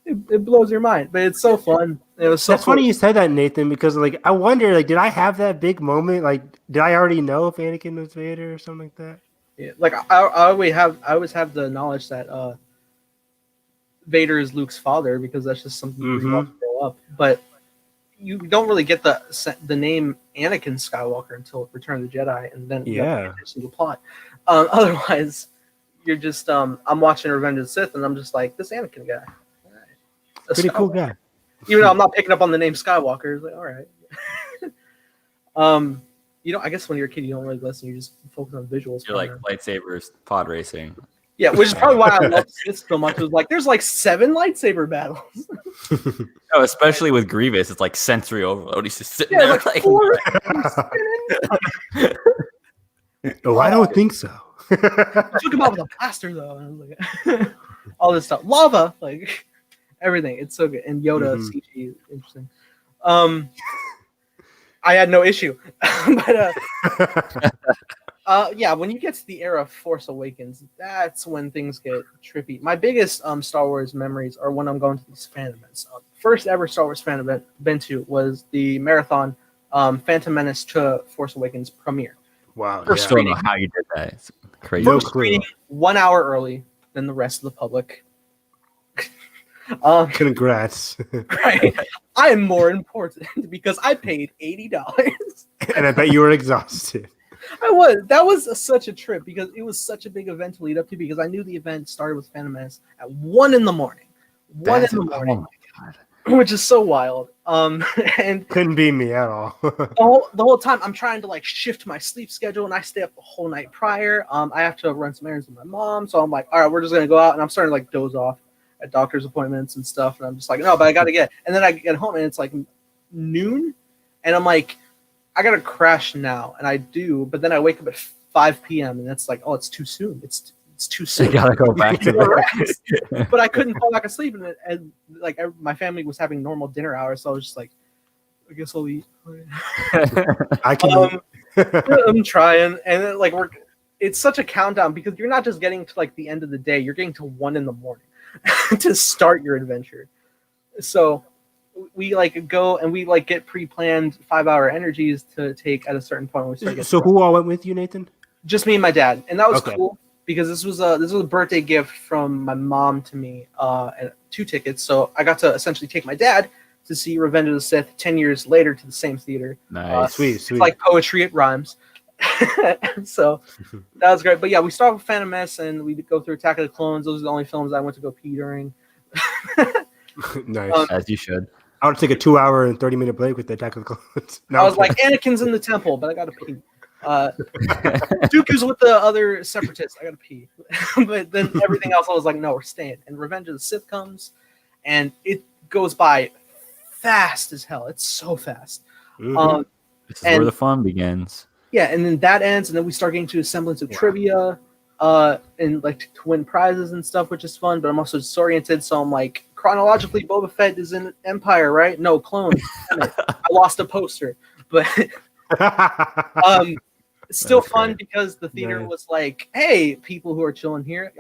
Speaker 1: it blows your mind, but it's so fun. It was so.
Speaker 2: That's funny you said that, Nathan, because like I wonder, like, did I have that big moment? Like, did I already know if Anakin was Vader or something like that?
Speaker 1: Yeah, like I always have the knowledge that Vader is Luke's father, because that's just something you grew up. But you don't really get the name Anakin Skywalker until Return of the Jedi, and then you have to see the plot. Otherwise, you're just I'm watching Revenge of the Sith, and I'm just like, this Anakin guy, all right,
Speaker 2: pretty cool guy.
Speaker 1: Even though I'm not picking up on the name Skywalker, it's like, all right. You know, I guess when you're a kid, you don't really listen. You just focus on visuals.
Speaker 3: You're like lightsabers, pod racing.
Speaker 1: Yeah, which is probably why I love Sith so much. It was like, there's like 7 lightsaber battles.
Speaker 3: Oh, especially with Grievous, it's like sensory overload. He's just sitting there like
Speaker 1: 4.
Speaker 2: Oh, I don't think so.
Speaker 1: Took him out with a blaster though. And I was like, all this stuff, lava, like everything. It's so good. And Yoda CG, interesting. I had no issue, but yeah, when you get to the era of Force Awakens, that's when things get trippy. My biggest Star Wars memories are when I'm going to these fan events. First ever Star Wars fan event been to was the marathon Phantom Menace to Force Awakens premiere.
Speaker 2: Wow,
Speaker 3: I still don't know how you did that. It's crazy.
Speaker 2: No
Speaker 1: First
Speaker 2: clue.
Speaker 1: screening 1 hour early than the rest of the public.
Speaker 2: Congrats.
Speaker 1: Right. I am more important because I paid $80.
Speaker 2: And I bet you were exhausted.
Speaker 1: I was. That was such a trip because it was such a big event to lead up to, because I knew the event started with Phantom Menace at 1 in the morning. 1 in the morning.
Speaker 3: Oh my God.
Speaker 1: Which is so wild. And
Speaker 2: Couldn't be me at all.
Speaker 1: the whole time I'm trying to like shift my sleep schedule, and I stay up the whole night prior. I have to run some errands with my mom, so I'm like, all right, we're just gonna go out, and I'm starting to like doze off at doctor's appointments and stuff, and I'm just like, no, but I gotta get. And then I get home, and it's like noon, and I'm like, I gotta crash now, and I do, but then I wake up at 5 p.m. and it's like, oh, it's too soon. It's too soon.
Speaker 3: You gotta go back to
Speaker 1: rest. But I couldn't fall back asleep, and like my family was having normal dinner hours, so I was just like, I guess I'll eat.
Speaker 2: I can.
Speaker 1: I'm trying, and then, like it's such a countdown because you're not just getting to like the end of the day, you're getting to 1 in the morning to start your adventure. So we like go and we like get pre-planned 5-hour energies to take at a certain point when we start getting.
Speaker 2: So who all went with you, Nathan?
Speaker 1: Just me and my dad, and that was
Speaker 2: Okay.
Speaker 1: cool because this was a birthday gift from my mom to me, and 2 tickets. So I got to essentially take my dad to see Revenge of the Sith 10 years later to the same theater.
Speaker 3: Nice.
Speaker 2: Sweet.
Speaker 1: It's like poetry, it rhymes. So that was great. But yeah, we start with Phantom Menace and we go through Attack of the Clones. Those are the only films I went to go pee during.
Speaker 2: Nice.
Speaker 3: As you should.
Speaker 2: I would take a 2-hour and 30-minute break with the Attack of the Clones. No,
Speaker 1: I was like, Anakin's in the temple, but I gotta pee. Dooku's with the other separatists. I gotta pee. But then everything else, I was like, no, we're staying. And Revenge of the Sith comes, and it goes by fast as hell. It's so fast.
Speaker 2: Mhm.
Speaker 3: This is where the fun begins.
Speaker 1: Yeah, and then that ends, and then we start getting to a semblance of trivia, and like to win prizes and stuff, which is fun. But I'm also disoriented, so I'm like, chronologically, Boba Fett is in Empire, right? No, clone. Damn it. I lost a poster, but Still
Speaker 3: That's
Speaker 1: fun
Speaker 3: great.
Speaker 1: because the theater
Speaker 2: Nice.
Speaker 1: was like, hey, people who are chilling here,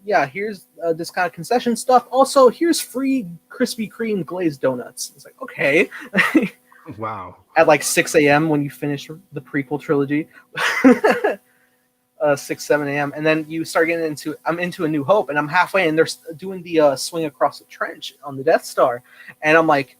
Speaker 1: yeah, here's this kind of concession stuff. Also, here's free Krispy Kreme glazed donuts. It's like, okay.
Speaker 2: Wow.
Speaker 1: At like 6 a.m. when you finish the prequel trilogy. 6, 7 a.m. And then you start getting I'm into A New Hope, and I'm halfway, and they're doing the swing across the trench on the Death Star. And I'm like,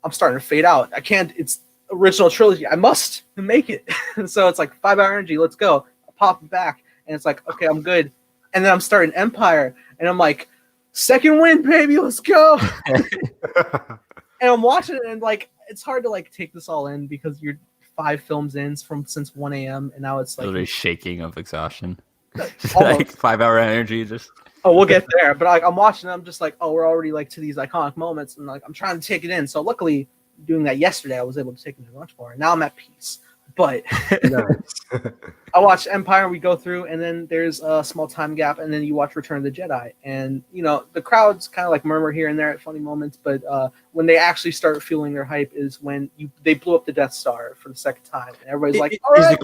Speaker 1: I'm starting to fade out. I can't, it's original trilogy. I must make it. So it's like 5-hour energy. Let's go. I pop it back, and it's like, okay, I'm good. And then I'm starting Empire, and I'm like, second win, baby, let's go. And I'm watching it, and like, it's hard to like take this all in because you're 5 films in since 1 a.m. and now it's like
Speaker 3: Literally shaking of exhaustion.
Speaker 1: Almost.
Speaker 3: Like 5-hour energy, just.
Speaker 1: Oh, we'll get there. But like, I'm watching, I'm just like, oh, we're already like to these iconic moments, and like I'm trying to take it in. So luckily, doing that yesterday, I was able to take it in much more. And now I'm at peace. But I watched Empire, we go through, and then there's a small time gap, and then you watch Return of the Jedi, and you know the crowds kind of like murmur here and there at funny moments, but when they actually start feeling their hype is when they blew up the Death Star for the second time, and everybody's like, all
Speaker 2: is
Speaker 1: right.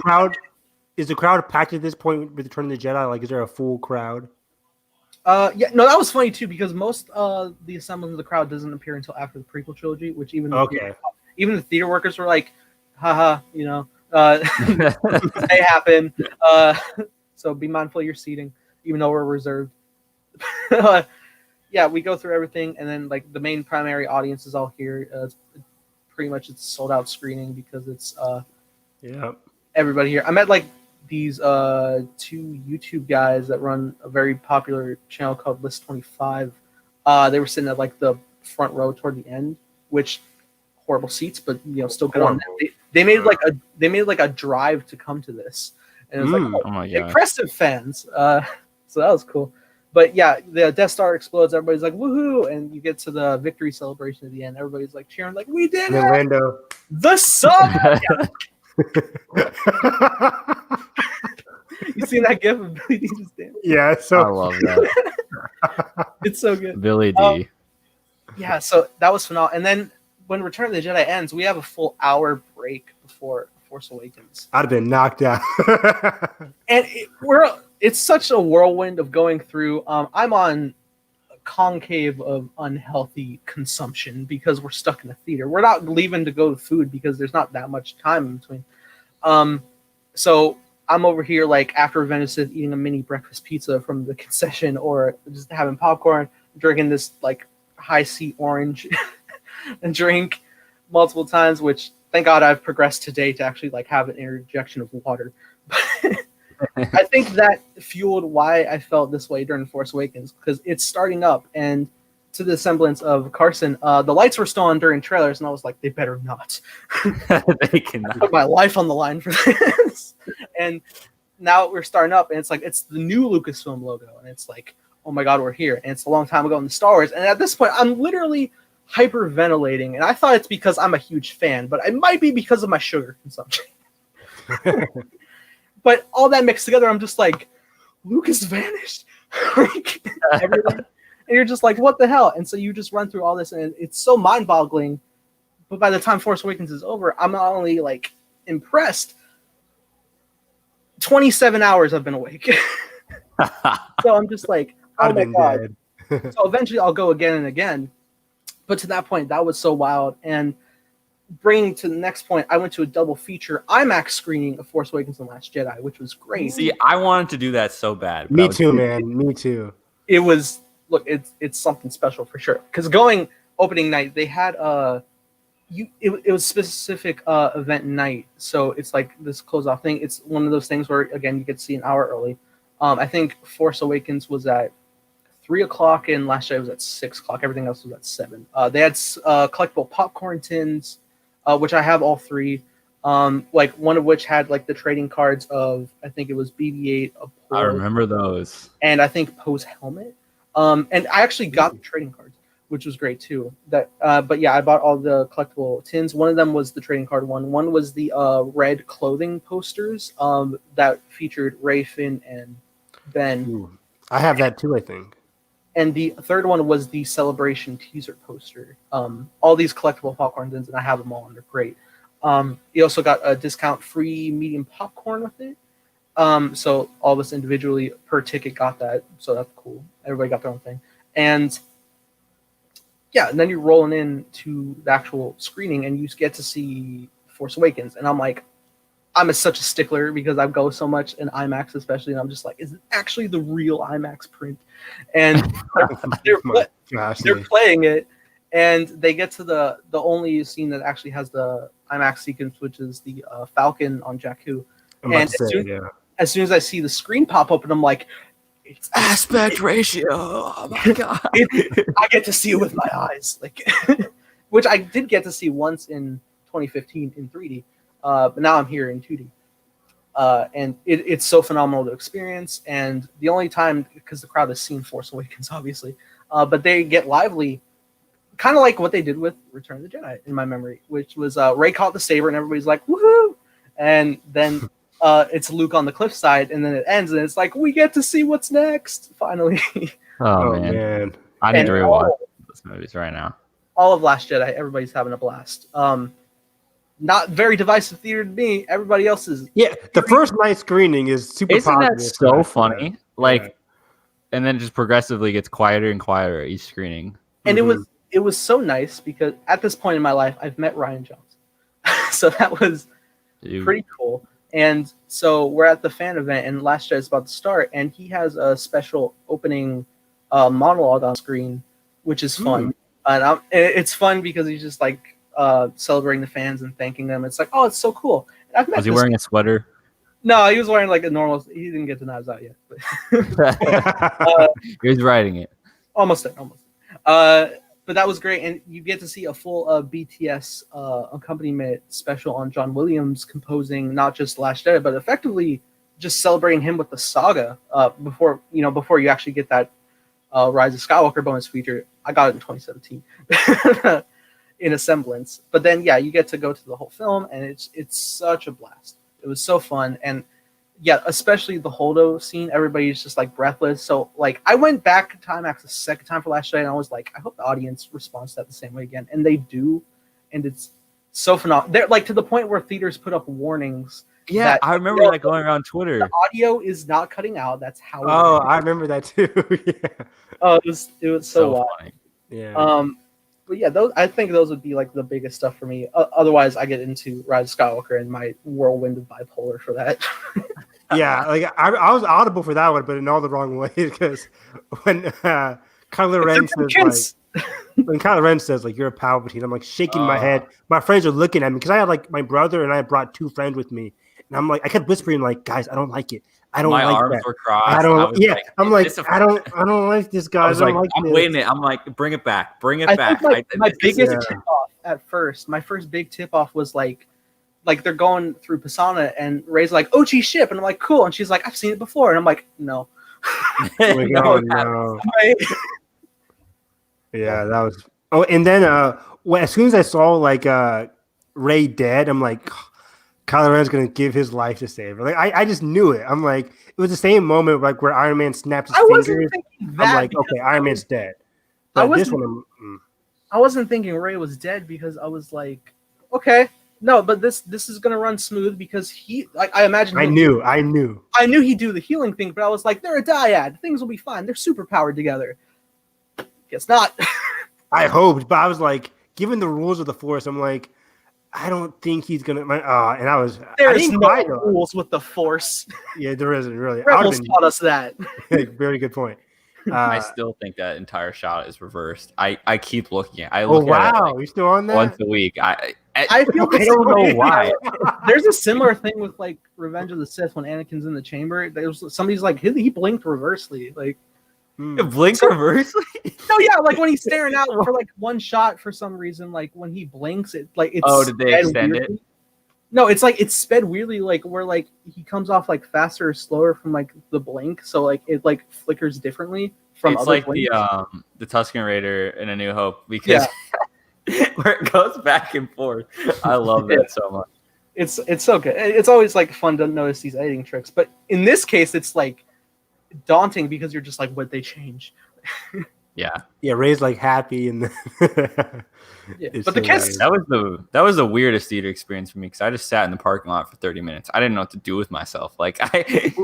Speaker 2: the crowd packed at this point with Return of the Jedi? Like, is there a full crowd?
Speaker 1: Yeah, no, that was funny too because most the assembling of the crowd doesn't appear until after the prequel trilogy, which even the theater workers were like, haha, you know. They happen. So be mindful of your seating, even though we're reserved. Yeah, we go through everything, and then like the main primary audience is all here. Pretty much it's sold out screening because it's everybody here. I met like these 2 YouTube guys that run a very popular channel called List 25. They were sitting at like the front row toward the end, which horrible seats, but you know, still good on that. They made like a drive to come to this, and it was like,
Speaker 3: oh my God,
Speaker 1: impressive fans. So that was cool. But yeah, the Death Star explodes. Everybody's like, woohoo! And you get to the victory celebration at the end. Everybody's like cheering, like, we did it!
Speaker 2: Orlando.
Speaker 1: The sun! You seen that gif of Billy D just dancing?
Speaker 2: Yeah, so
Speaker 3: I love that.
Speaker 1: It's so good.
Speaker 3: Billy D.
Speaker 1: Yeah, so that was phenomenal. And then when Return of the Jedi ends, we have a full hour break before Force Awakens.
Speaker 2: I'd have been knocked out.
Speaker 1: And it's such a whirlwind of going through. I'm on a concave of unhealthy consumption because we're stuck in a theater. We're not leaving to go to food because there's not that much time in between. So I'm over here like after Revenge of the Sith eating a mini breakfast pizza from the concession or just having popcorn, drinking this like high C orange and drink multiple times, which thank God I've progressed today to actually like have an interjection of water. I think that fueled why I felt this way during Force Awakens because it's starting up and to the semblance of Carson, the lights were still on during trailers, and I was like, they better not.
Speaker 3: They cannot.
Speaker 1: I put my life on the line for this. And now we're starting up, and it's like it's the new Lucasfilm logo, and it's like, oh my God, we're here. And it's a long time ago in the Star Wars. And at this point, I'm literally hyperventilating, and I thought it's because I'm a huge fan, but it might be because of my sugar consumption. But all that mixed together, I'm just like, Lucas vanished. Like, everything. And you're just like, what the hell? And so you just run through all this, and it's so mind-boggling. But by the time Force Awakens is over, I'm not only like impressed. 27 hours I've been awake. So I'm just like, oh my God. So eventually I'll go again and again. But to that point, that was so wild. And bringing to the next point, I went to a double feature IMAX screening of Force Awakens and Last Jedi, which was great.
Speaker 3: See, I wanted to do that so bad.
Speaker 2: Me too, man. Me too.
Speaker 1: It was, look, it's something special for sure. Because going opening night, they had it was specific event night, so it's like this close-off thing. It's one of those things where again you get to see an hour early. I think Force Awakens was at 3:00 and Last Jedi was at 6:00. Everything else was at 7. They had collectible popcorn tins, which I have all 3. Like one of which had like the trading cards of I think it was BB-8.
Speaker 3: I remember those,
Speaker 1: and I think Poe's helmet. And I actually got the trading cards, which was great too. But yeah, I bought all the collectible tins. One of them was the trading card one. One was the red clothing posters that featured Rey, Finn, and Ben.
Speaker 2: Ooh, I have that too, I think.
Speaker 1: And the third one was the Celebration teaser poster. All these collectible popcorn tins, and I have them all, and they're great. You also got a discount free medium popcorn with it. So all of us individually per ticket got that. So that's cool. Everybody got their own thing. And yeah, and then you're rolling in to the actual screening and you get to see Force Awakens. And I'm like, such a stickler because I go so much in IMAX, especially, and I'm just like, is it actually the real IMAX print? And they're playing it, and they get to the only scene that actually has the IMAX sequence, which is the Falcon on Jakku. And as soon as I see the screen pop up, and I'm like, it's
Speaker 3: aspect ratio. Oh my god!
Speaker 1: I get to see it with my eyes, like, which I did get to see once in 2015 in 3D. But now I'm here in 2D. And it's so phenomenal to experience. And the only time, because the crowd has seen Force Awakens, obviously, but they get lively, kind of like what they did with Return of the Jedi, in my memory, which was Rey caught the saber and everybody's like, woohoo! And then it's Luke on the cliffside, and then it ends, and it's like, we get to see what's next, finally.
Speaker 3: Oh man. I need to rewatch those movies right now.
Speaker 1: All of Last Jedi, everybody's having a blast. Not very divisive theater to me. Everybody else is.
Speaker 2: Yeah, the first night screening is super.
Speaker 3: Isn't
Speaker 2: positive.
Speaker 3: that so funny? Like, and then it just progressively gets quieter and quieter each screening.
Speaker 1: And it was so nice because at this point in my life, I've met Ryan Johnson, so that was pretty cool. And so we're at the fan event, and Last Jedi is about to start, and he has a special opening monologue on screen, which is fun. And it's fun because he's just like. Celebrating the fans and thanking them. It's like, oh, it's so cool.
Speaker 3: Was he wearing a sweater?
Speaker 1: No, he was wearing like a normal. He didn't get the knives out yet.
Speaker 3: He was writing it.
Speaker 1: Almost there. But that was great, and you get to see a full BTS accompaniment special on John Williams composing not just Last Jedi, but effectively just celebrating him with the saga before you actually get that Rise of Skywalker bonus feature. I got it in 2017. In a semblance, but then you get to go to the whole film, and it's such a blast. It was so fun, and especially the Holdo scene. Everybody's just like breathless. So like I went back to IMAX the second time for Last Jedi, and I was like, I hope the audience responds to that the same way again, and they do, and it's so phenomenal. They're like to the point where theaters put up warnings.
Speaker 3: Yeah, I remember that going around Twitter.
Speaker 1: The audio is not cutting out. That's how.
Speaker 2: Oh, I remember that too. Yeah.
Speaker 1: Oh, it was so wild.
Speaker 2: Funny. Yeah.
Speaker 1: But yeah, I think those would be like the biggest stuff for me. Otherwise, I get into Rise of Skywalker and my whirlwind of bipolar for that.
Speaker 2: Yeah, like I was audible for that one, but in all the wrong ways because when Kylo Ren says like you're a Palpatine, I'm like shaking my head. My friends are looking at me because I had like my brother and I brought 2 friends with me, and I'm like I kept whispering like, guys, I don't like it. I don't
Speaker 3: my
Speaker 2: like
Speaker 3: arms
Speaker 2: that.
Speaker 3: Were crossed.
Speaker 2: I don't. Yeah,
Speaker 3: like,
Speaker 2: I'm like I don't like this guy.
Speaker 3: I was like wait a minute. I'm like bring it back. Bring it back.
Speaker 1: My biggest tip off at first. My first big tip off was like they're going through Pisana and Rey's like Ochi ship, and I'm like cool, and she's like I've seen it before, and I'm like no.
Speaker 2: No. Yeah, that was. Oh, and then as soon as I saw like Rey dead, I'm like. Kylo Ren's gonna give his life to save her. Like I just knew it. I'm like, it was the same moment like where Iron Man snaps his fingers. I'm like, okay, Iron Man's dead. But this one,
Speaker 1: I wasn't thinking Rey was dead because I was like, okay, no, but this is gonna run smooth because I imagine.
Speaker 2: I knew
Speaker 1: he'd do the healing thing, but I was like, they're a dyad. Things will be fine. They're super powered together. Guess not.
Speaker 2: I hoped, but I was like, given the rules of the Force, I'm like. I don't think he's gonna. And I was.
Speaker 1: There's no rules with the Force.
Speaker 2: Yeah, there isn't really.
Speaker 1: Rebels taught us that.
Speaker 2: Very good point.
Speaker 3: I still think that entire shot is reversed. I keep looking at.
Speaker 2: You're still on that
Speaker 3: once a week.
Speaker 1: I
Speaker 3: don't know why.
Speaker 1: There's a similar thing with like Revenge of the Sith when Anakin's in the chamber. Somebody's like he blinked reversely, like.
Speaker 3: Blink reversely?
Speaker 1: No, yeah, like when he's staring out for like one shot for some reason, like when he blinks, it's.
Speaker 3: Oh, did they extend weirdly. It?
Speaker 1: No, it's like it's sped weirdly, like where like he comes off like faster or slower from like the blink, so like it like flickers differently from.
Speaker 3: It's
Speaker 1: other
Speaker 3: like
Speaker 1: blinks.
Speaker 3: the Tusken Raider in A New Hope because where it goes back and forth. I love that so much.
Speaker 1: It's so good. It's always like fun to notice these editing tricks, but in this case, it's like. Daunting because you're just like, what they change?
Speaker 2: Yeah, Ray's like happy and
Speaker 1: but the kiss
Speaker 3: that was the weirdest theater experience for me because I just sat in the parking lot for 30 minutes. I didn't know what to do with myself. Like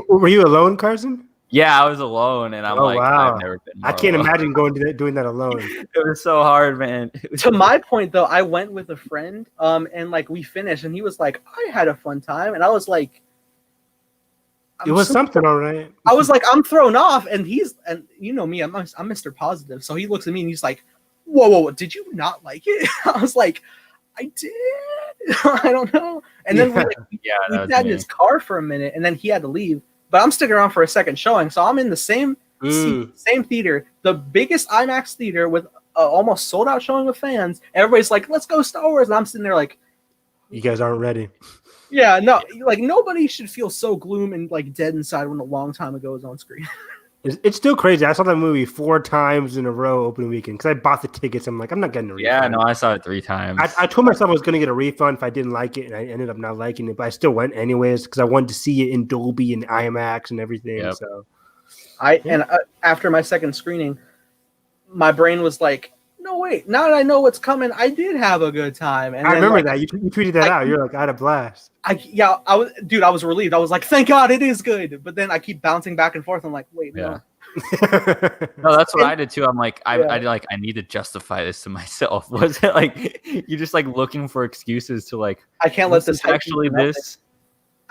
Speaker 2: were you alone, Carson?
Speaker 3: Yeah, I was alone, and I'm
Speaker 2: wow.
Speaker 3: I've never been.
Speaker 2: I can't imagine doing that alone.
Speaker 3: It was so hard, man.
Speaker 1: To my point, though, I went with a friend, and like we finished, and he was like, "I had a fun time," and I was like,
Speaker 2: "It was something, all right."
Speaker 1: I was like, "I'm thrown off," and you know me, I'm Mr. Positive, so he looks at me and he's like, "Whoa, did you not like it?" I was like, "I did." I don't know. And then we sat in his car for a minute, and then he had to leave. But I'm sticking around for a second showing, so I'm in the same theater, the biggest IMAX theater with almost sold out showing with fans. Everybody's like, "Let's go Star Wars," and I'm sitting there like,
Speaker 2: "You guys aren't ready."
Speaker 1: Yeah, no, like nobody should feel so gloom and like dead inside when a long time ago is on screen.
Speaker 2: It's still crazy. I saw that movie 4 times in a row opening weekend because I bought the tickets. I'm like, I'm not getting a refund.
Speaker 3: Yeah, no, I saw it 3 times.
Speaker 2: I told myself I was going to get a refund if I didn't like it, and I ended up not liking it. But I still went anyways because I wanted to see it in Dolby and IMAX and everything. Yep. So,
Speaker 1: after my second screening, my brain was like, "No, wait! Now that I know what's coming, I did have a good time." And
Speaker 2: I remember that you tweeted that out. You're like, "I had a blast."
Speaker 1: I was relieved. I was like, "Thank God it is good." But then I keep bouncing back and forth. I'm like, "Wait, no."
Speaker 3: No, that's what I did too. I'm like, I need to justify this to myself. Was it like you're just like looking for excuses to like?
Speaker 1: I can't let this
Speaker 3: actually this.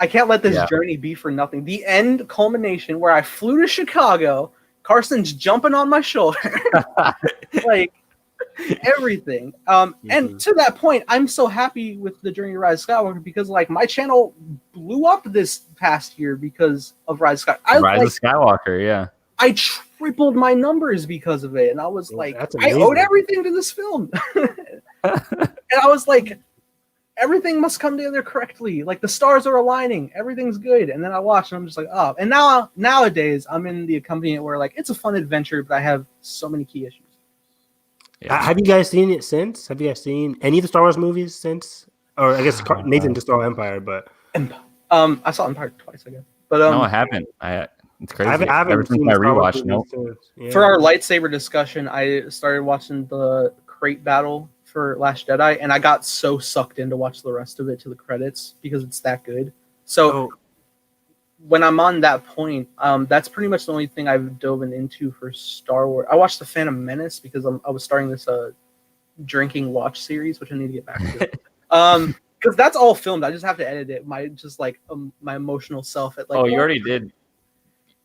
Speaker 1: I can't let this journey be for nothing. The end culmination where I flew to Chicago, Carson's jumping on my shoulder, like everything. And to that point, I'm so happy with the Journey to Rise of Skywalker because like my channel blew up this past year because of Rise of Skywalker.
Speaker 3: Rise of Skywalker, yeah.
Speaker 1: I tripled my numbers because of it, and I was like, I owed everything to this film. And I was like, everything must come together correctly. Like the stars are aligning, everything's good. And then I watched, and I'm just like, oh. And nowadays, I'm in the accompaniment where like it's a fun adventure, but I have so many key issues.
Speaker 2: Yeah. Have you guys seen it since? Have you guys seen any of the Star Wars movies since? Or I guess Nathan just saw Empire, but
Speaker 1: I saw Empire twice, I guess. But
Speaker 3: no, I haven't. It's crazy.
Speaker 2: I haven't seen
Speaker 3: my rewatch. No.
Speaker 1: Yeah. For our lightsaber discussion, I started watching the crate battle for Last Jedi, and I got so sucked in to watch the rest of it to the credits because it's that good. So when I'm on that point, that's pretty much the only thing I've dove into for Star Wars. I watched The Phantom Menace because I was starting this drinking watch series, which I need to get back to. Because that's all filmed. I just have to edit it. My emotional self at like.
Speaker 3: Oh, you already did.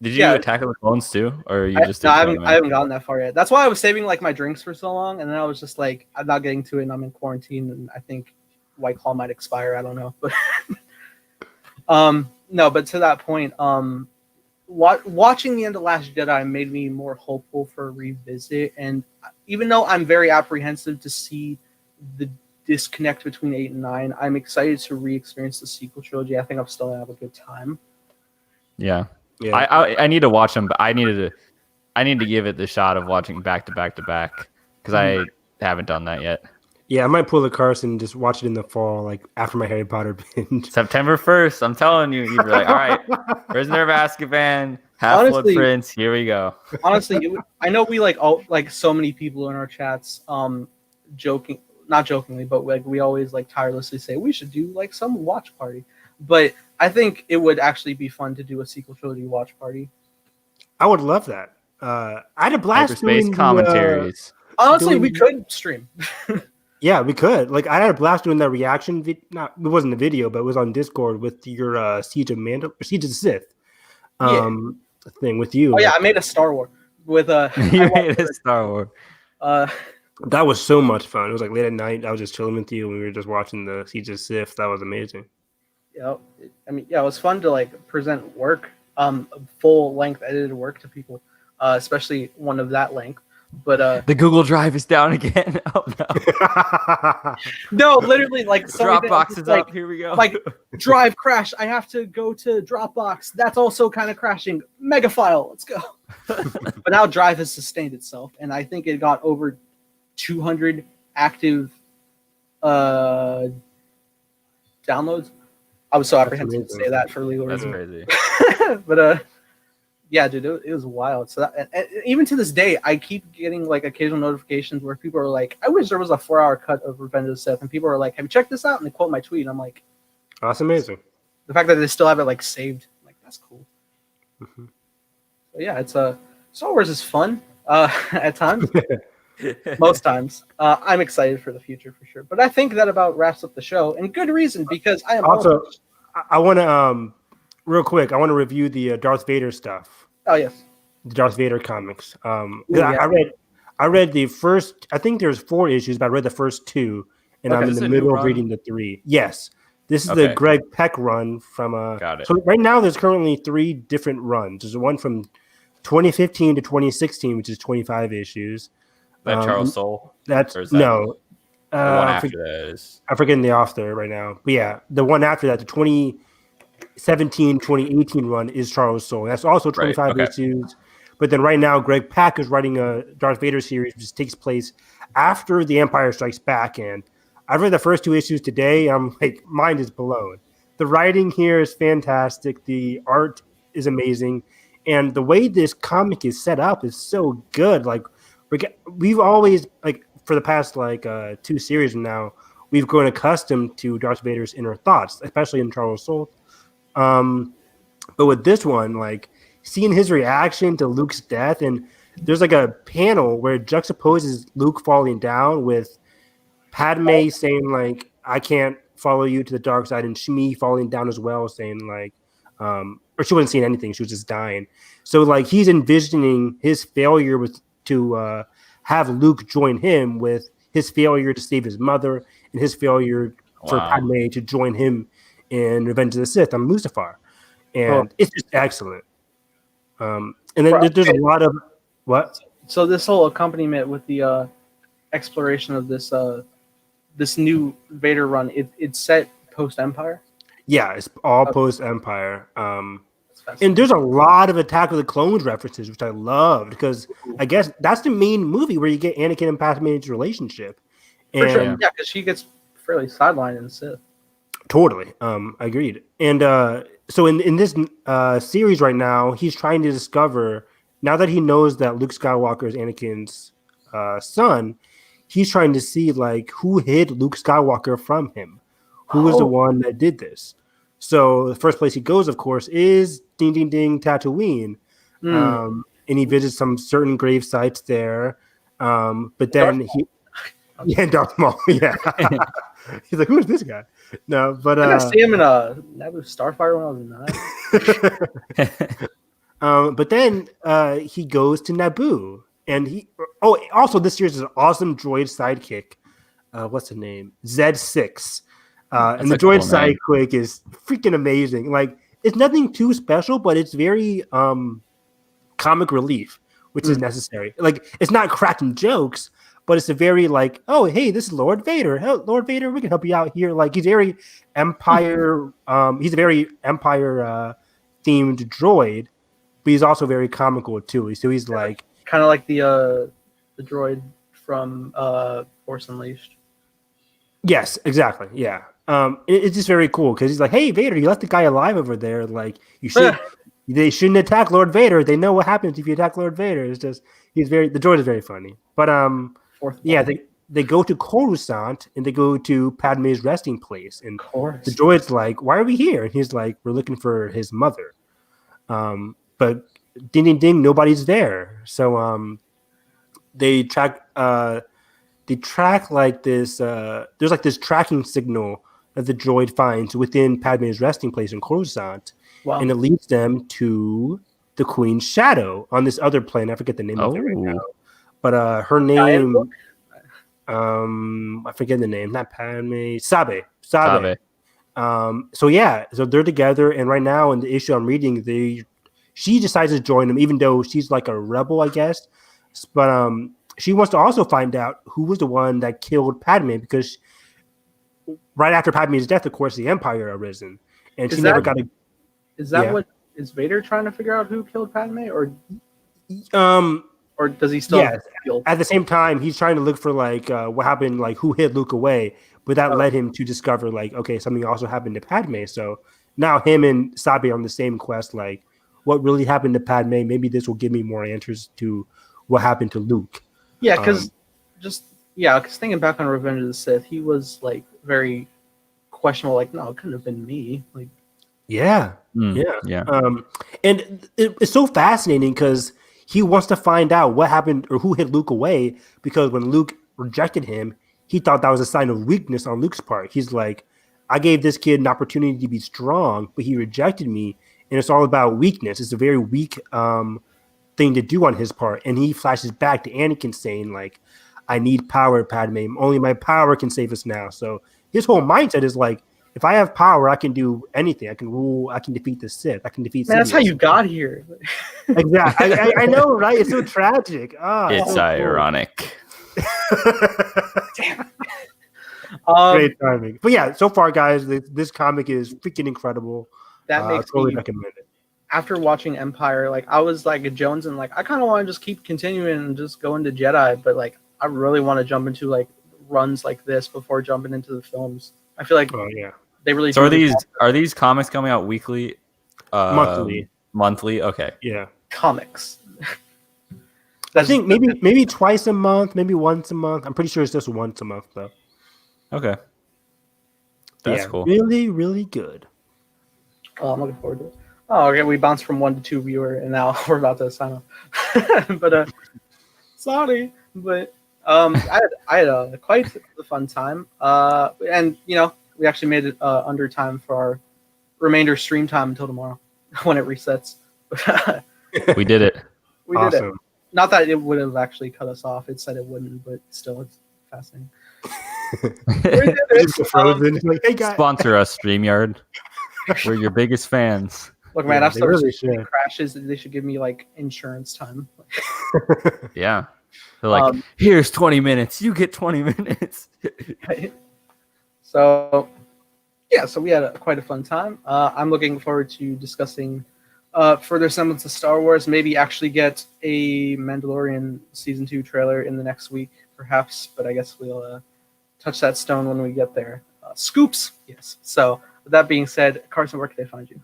Speaker 3: Did you Attack of the Clones too, or you just?
Speaker 1: No, I haven't gotten that far yet. That's why I was saving like my drinks for so long, and then I was just like, I'm not getting to it. And I'm in quarantine, and I think White Claw might expire. I don't know, but no. But to that point, watching the end of Last Jedi made me more hopeful for a revisit. And even though I'm very apprehensive to see the disconnect between 8 and 9, I'm excited to re-experience the sequel trilogy. I think I'm still gonna have a good time.
Speaker 3: Yeah. Yeah. I need to watch them, but I need to give it the shot of watching back to back to back because I haven't done that yet.
Speaker 2: Yeah, I might pull the Carson and just watch it in the fall, like after my Harry Potter binge.
Speaker 3: September 1st, I'm telling you, you'd be like, all right, Prisoner of Azkaban, Half-Blood Prince, here we go.
Speaker 1: Honestly, I know we like so many people in our chats, not jokingly, but like we always like tirelessly say we should do like some watch party. But I think it would actually be fun to do a sequel trilogy watch party.
Speaker 2: I would love that. I had a blast
Speaker 3: Hyperspace
Speaker 2: doing
Speaker 3: commentaries.
Speaker 1: Honestly, we could stream.
Speaker 2: Yeah, we could. Like, I had a blast doing that reaction. It wasn't a video, but it was on Discord with your Siege of the Sith thing with you.
Speaker 1: Oh yeah, I made a Star Wars with
Speaker 3: You made a Star Wars.
Speaker 2: That was so much fun. It was like late at night. I was just chilling with you, and we were just watching the Siege of Sith. That was amazing.
Speaker 1: Yeah, it was fun to like present work, full length edited work to people, especially one of that length. But
Speaker 3: the Google Drive is down again. Oh no!
Speaker 1: No, literally, like
Speaker 3: Dropbox is up. Here we go.
Speaker 1: Like Drive crash. I have to go to Dropbox. That's also kind of crashing. Mega file. Let's go. But now Drive has sustained itself, and I think it got over 200 active downloads. I was so apprehensive to say that for legal reasons.
Speaker 3: That's crazy.
Speaker 1: But Yeah, dude, it was wild. So and even to this day, I keep getting like occasional notifications where people are like, "I wish there was a 4-hour cut of Revenge of the Sith," and people are like, "Have you checked this out?" And they quote my tweet. And I'm like,
Speaker 2: That's amazing.
Speaker 1: the fact that they still have it like saved, I'm like that's cool.
Speaker 2: Mm-hmm.
Speaker 1: So yeah, it's Star Wars is fun at times. Most times, I'm excited for the future for sure. But I think that about wraps up the show, and good reason because I am
Speaker 2: also. I want to real quick. I want to review the Darth Vader stuff.
Speaker 1: Oh yes,
Speaker 2: the Darth Vader comics.
Speaker 1: Yeah.
Speaker 2: I read the first. I think there's 4 issues, but I read the first 2, and I'm in the middle of reading the 3. Yes, this is the Greg Peck run from.
Speaker 3: Got it.
Speaker 2: So right now, there's currently 3 different runs. There's one from 2015 to 2016, which is 25 issues.
Speaker 3: That Charles Soule.
Speaker 2: That's no.
Speaker 3: The one after that is.
Speaker 2: I'm forgetting the author right now, but yeah, the one after that, the 2017-2018 run is Charles Soule. That's also 25 issues. But then right now, Greg Pak is writing a Darth Vader series, which takes place after The Empire Strikes Back. And I've read the first 2 issues today. I'm like, mind is blown. The writing here is fantastic. The art is amazing. And the way this comic is set up is so good. Like, we've always, like, for the past, 2 series now, we've grown accustomed to Darth Vader's inner thoughts, especially in Charles Soule. But with this one, like, seeing his reaction to Luke's death, and there's like a panel where it juxtaposes Luke falling down with Padme saying like, "I can't follow you to the dark side," and Shmi falling down as well, saying like, or she wasn't seeing anything, she was just dying. So like he's envisioning his failure to have Luke join him with his failure to save his mother and his failure for Padme to join him in Revenge of the Sith on Mustafar. And it's just excellent. And then there's a lot of what?
Speaker 1: So this whole accompaniment with the exploration of this this new Vader run, it's set post Empire.
Speaker 2: Yeah, it's all post Empire. And there's a lot of Attack of the Clones references, which I loved because I guess that's the main movie where you get Anakin and Padme's relationship. And
Speaker 1: for sure. Yeah, because she gets fairly sidelined in the Sith.
Speaker 2: Totally. Agreed. And so in this series right now, he's trying to discover, now that he knows that Luke Skywalker is Anakin's son, he's trying to see like who hid Luke Skywalker from him. Who was the one that did this? So the first place he goes, of course, is ding ding ding Tatooine. And he visits some certain grave sites there. But then Darth Maul. Yeah. He's like, who is this guy? No, but
Speaker 1: I see him in Naboo Starfire when I was
Speaker 2: 9. But then he goes to Naboo, and also this series is an awesome droid sidekick. What's the name? Z6. And the droid sidekick is freaking amazing. Like, it's nothing too special, but it's very comic relief, which is necessary. Like, it's not cracking jokes, but it's a very like, oh, hey, this is Lord Vader. Hey, Lord Vader, we can help you out here. Like, he's very Empire. He's a very Empire themed droid, but he's also very comical too. So he's like
Speaker 1: kind of like the droid from Force Unleashed.
Speaker 2: Yes, exactly. Yeah. It's just very cool because he's like, hey, Vader, you left the guy alive over there. Like, you should. They shouldn't attack Lord Vader. They know what happens if you attack Lord Vader. It's just the droid is very funny. But they go to Coruscant and they go to Padme's resting place. And the droid's like, why are we here? And he's like, we're looking for his mother. But ding ding ding, nobody's there. So they track like this. There's like this tracking signal that the droid finds within Padme's resting place in Coruscant, and it leads them to the Queen's shadow on this other planet. I forget the name of it right now, but her name, I forget the name. Not Padme, Sabe. So they're together, and right now in the issue I'm reading, she decides to join them, even though she's like a rebel, I guess, but she wants to also find out who was the one that killed Padme, because right after Padme's death, of course, the Empire arisen, and she never got a.
Speaker 1: Is that what is Vader trying to figure out who killed Padme, or does he still?
Speaker 2: Yes. At the same time, he's trying to look for like what happened, like who hid Luke away, but that led him to discover like, okay, something also happened to Padme. So now him and Sabi are on the same quest, like what really happened to Padme, maybe this will give me more answers to what happened to Luke.
Speaker 1: Yeah, because thinking back on Revenge of the Sith, he was like very questionable. Like, no, it couldn't have been me. Like,
Speaker 2: yeah. And it's so fascinating because he wants to find out what happened or who hid Luke away, because when Luke rejected him, he thought that was a sign of weakness on Luke's part. He's like, I gave this kid an opportunity to be strong, but he rejected me, and it's all about weakness. It's a very weak thing to do on his part. And he flashes back to Anakin saying, like, I need power, Padme. Only my power can save us now. So his whole mindset is like, if I have power, I can do anything. I can rule. I can defeat the Sith. I can defeat.
Speaker 1: Man, that's how you got here.
Speaker 2: Exactly. I know, right? It's so tragic.
Speaker 3: It's so ironic.
Speaker 1: Damn.
Speaker 2: Great timing. But yeah, so far, guys, this comic is freaking incredible.
Speaker 1: That makes
Speaker 2: totally
Speaker 1: me
Speaker 2: recommend it.
Speaker 1: After watching Empire, like I was like a Jones, and like I kind of want to just keep continuing and just go into Jedi, but like I really want to jump into like runs like this before jumping into the films. I feel like they really.
Speaker 3: So are these comics coming out weekly?
Speaker 2: Monthly.
Speaker 3: Monthly. Okay.
Speaker 2: Yeah.
Speaker 1: Comics.
Speaker 2: I think maybe twice a month, maybe once a month. I'm pretty sure it's just once a month though.
Speaker 3: Okay. That's cool.
Speaker 2: Really, really good.
Speaker 1: Oh, I'm looking forward to it. Oh, okay. We bounced from 1 to 2 viewer, and now we're about to sign off. But sorry, but I had quite a fun time. And we actually made it under time for our remainder stream time until tomorrow when it resets.
Speaker 3: We did it.
Speaker 1: We did it. Not that it would have actually cut us off. It said it wouldn't, but still, it's fascinating. We did it.
Speaker 2: Like, hey, guys.
Speaker 3: Sponsor us, StreamYard. We're your biggest fans.
Speaker 1: Look, man, I've started crashes. They should give me like insurance time.
Speaker 3: Yeah. They're like, here's 20 minutes. You get 20 minutes.
Speaker 1: So we had quite a fun time. I'm looking forward to discussing further semblance of Star Wars. Maybe actually get a Mandalorian Season 2 trailer in the next week, perhaps. But I guess we'll touch that stone when we get there. Scoops, yes. So with that being said, Carson, where can they find you?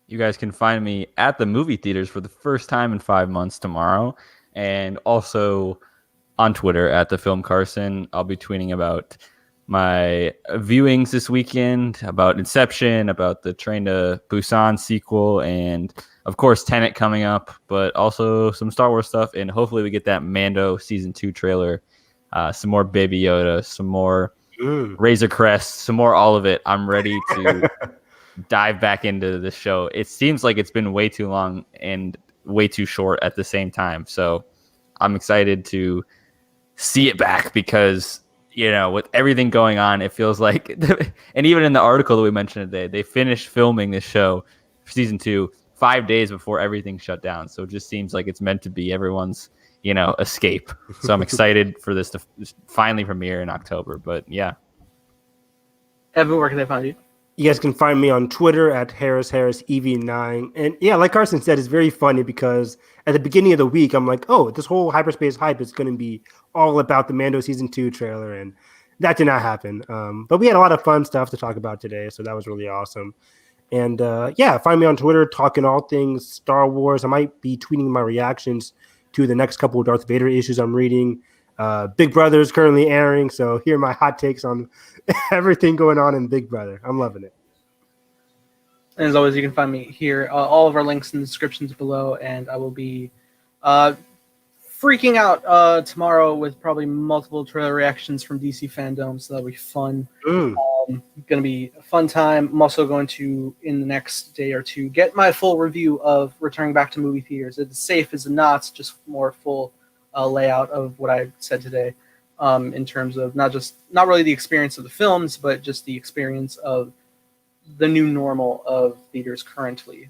Speaker 3: You guys can find me at the movie theaters for the first time in 5 months tomorrow, and also on Twitter at the Film Carson. I'll be tweeting about my viewings this weekend, about Inception, about the Train to Busan sequel, and of course Tenet coming up, but also some Star Wars stuff, and hopefully we get that Mando Season 2 trailer, some more Baby Yoda, some more Razor Crest, some more all of it. I'm ready to dive back into the show. It seems like it's been way too long and way too short at the same time, so I'm excited to see it back because with everything going on, it feels like, and even in the article that we mentioned today, they finished filming this show for Season 2 5 days before everything shut down. So it just seems like it's meant to be everyone's, escape. So I'm excited for this to finally premiere in October. But yeah.
Speaker 1: Evan, where can they find you?
Speaker 2: You guys can find me on Twitter at HarrisEV9. And yeah, like Carson said, it's very funny because at the beginning of the week, I'm like, oh, this whole Hyperspace hype is going to be all about the Mando Season 2 trailer. And that did not happen. But we had a lot of fun stuff to talk about today. So that was really awesome. And find me on Twitter talking all things Star Wars. I might be tweeting my reactions to the next couple of Darth Vader issues I'm reading. Big Brother is currently airing, so here are my hot takes on everything going on in Big Brother. I'm loving it.
Speaker 1: And as always, you can find me here. All of our links in the descriptions below, and I will be freaking out tomorrow with probably multiple trailer reactions from DC fandom, so that'll be fun. Going to be a fun time. I'm also going to, in the next day or two, get my full review of returning back to movie theaters. It's safe as a not, just more full layout of what I said today, in terms of not really the experience of the films, but just the experience of the new normal of theaters currently.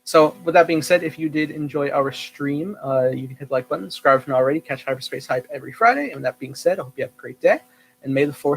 Speaker 1: So with that being said, if you did enjoy our stream, you can hit the like button, subscribe if not already, catch Hyperspace Hype every Friday. And with that being said, I hope you have a great day, and may the Force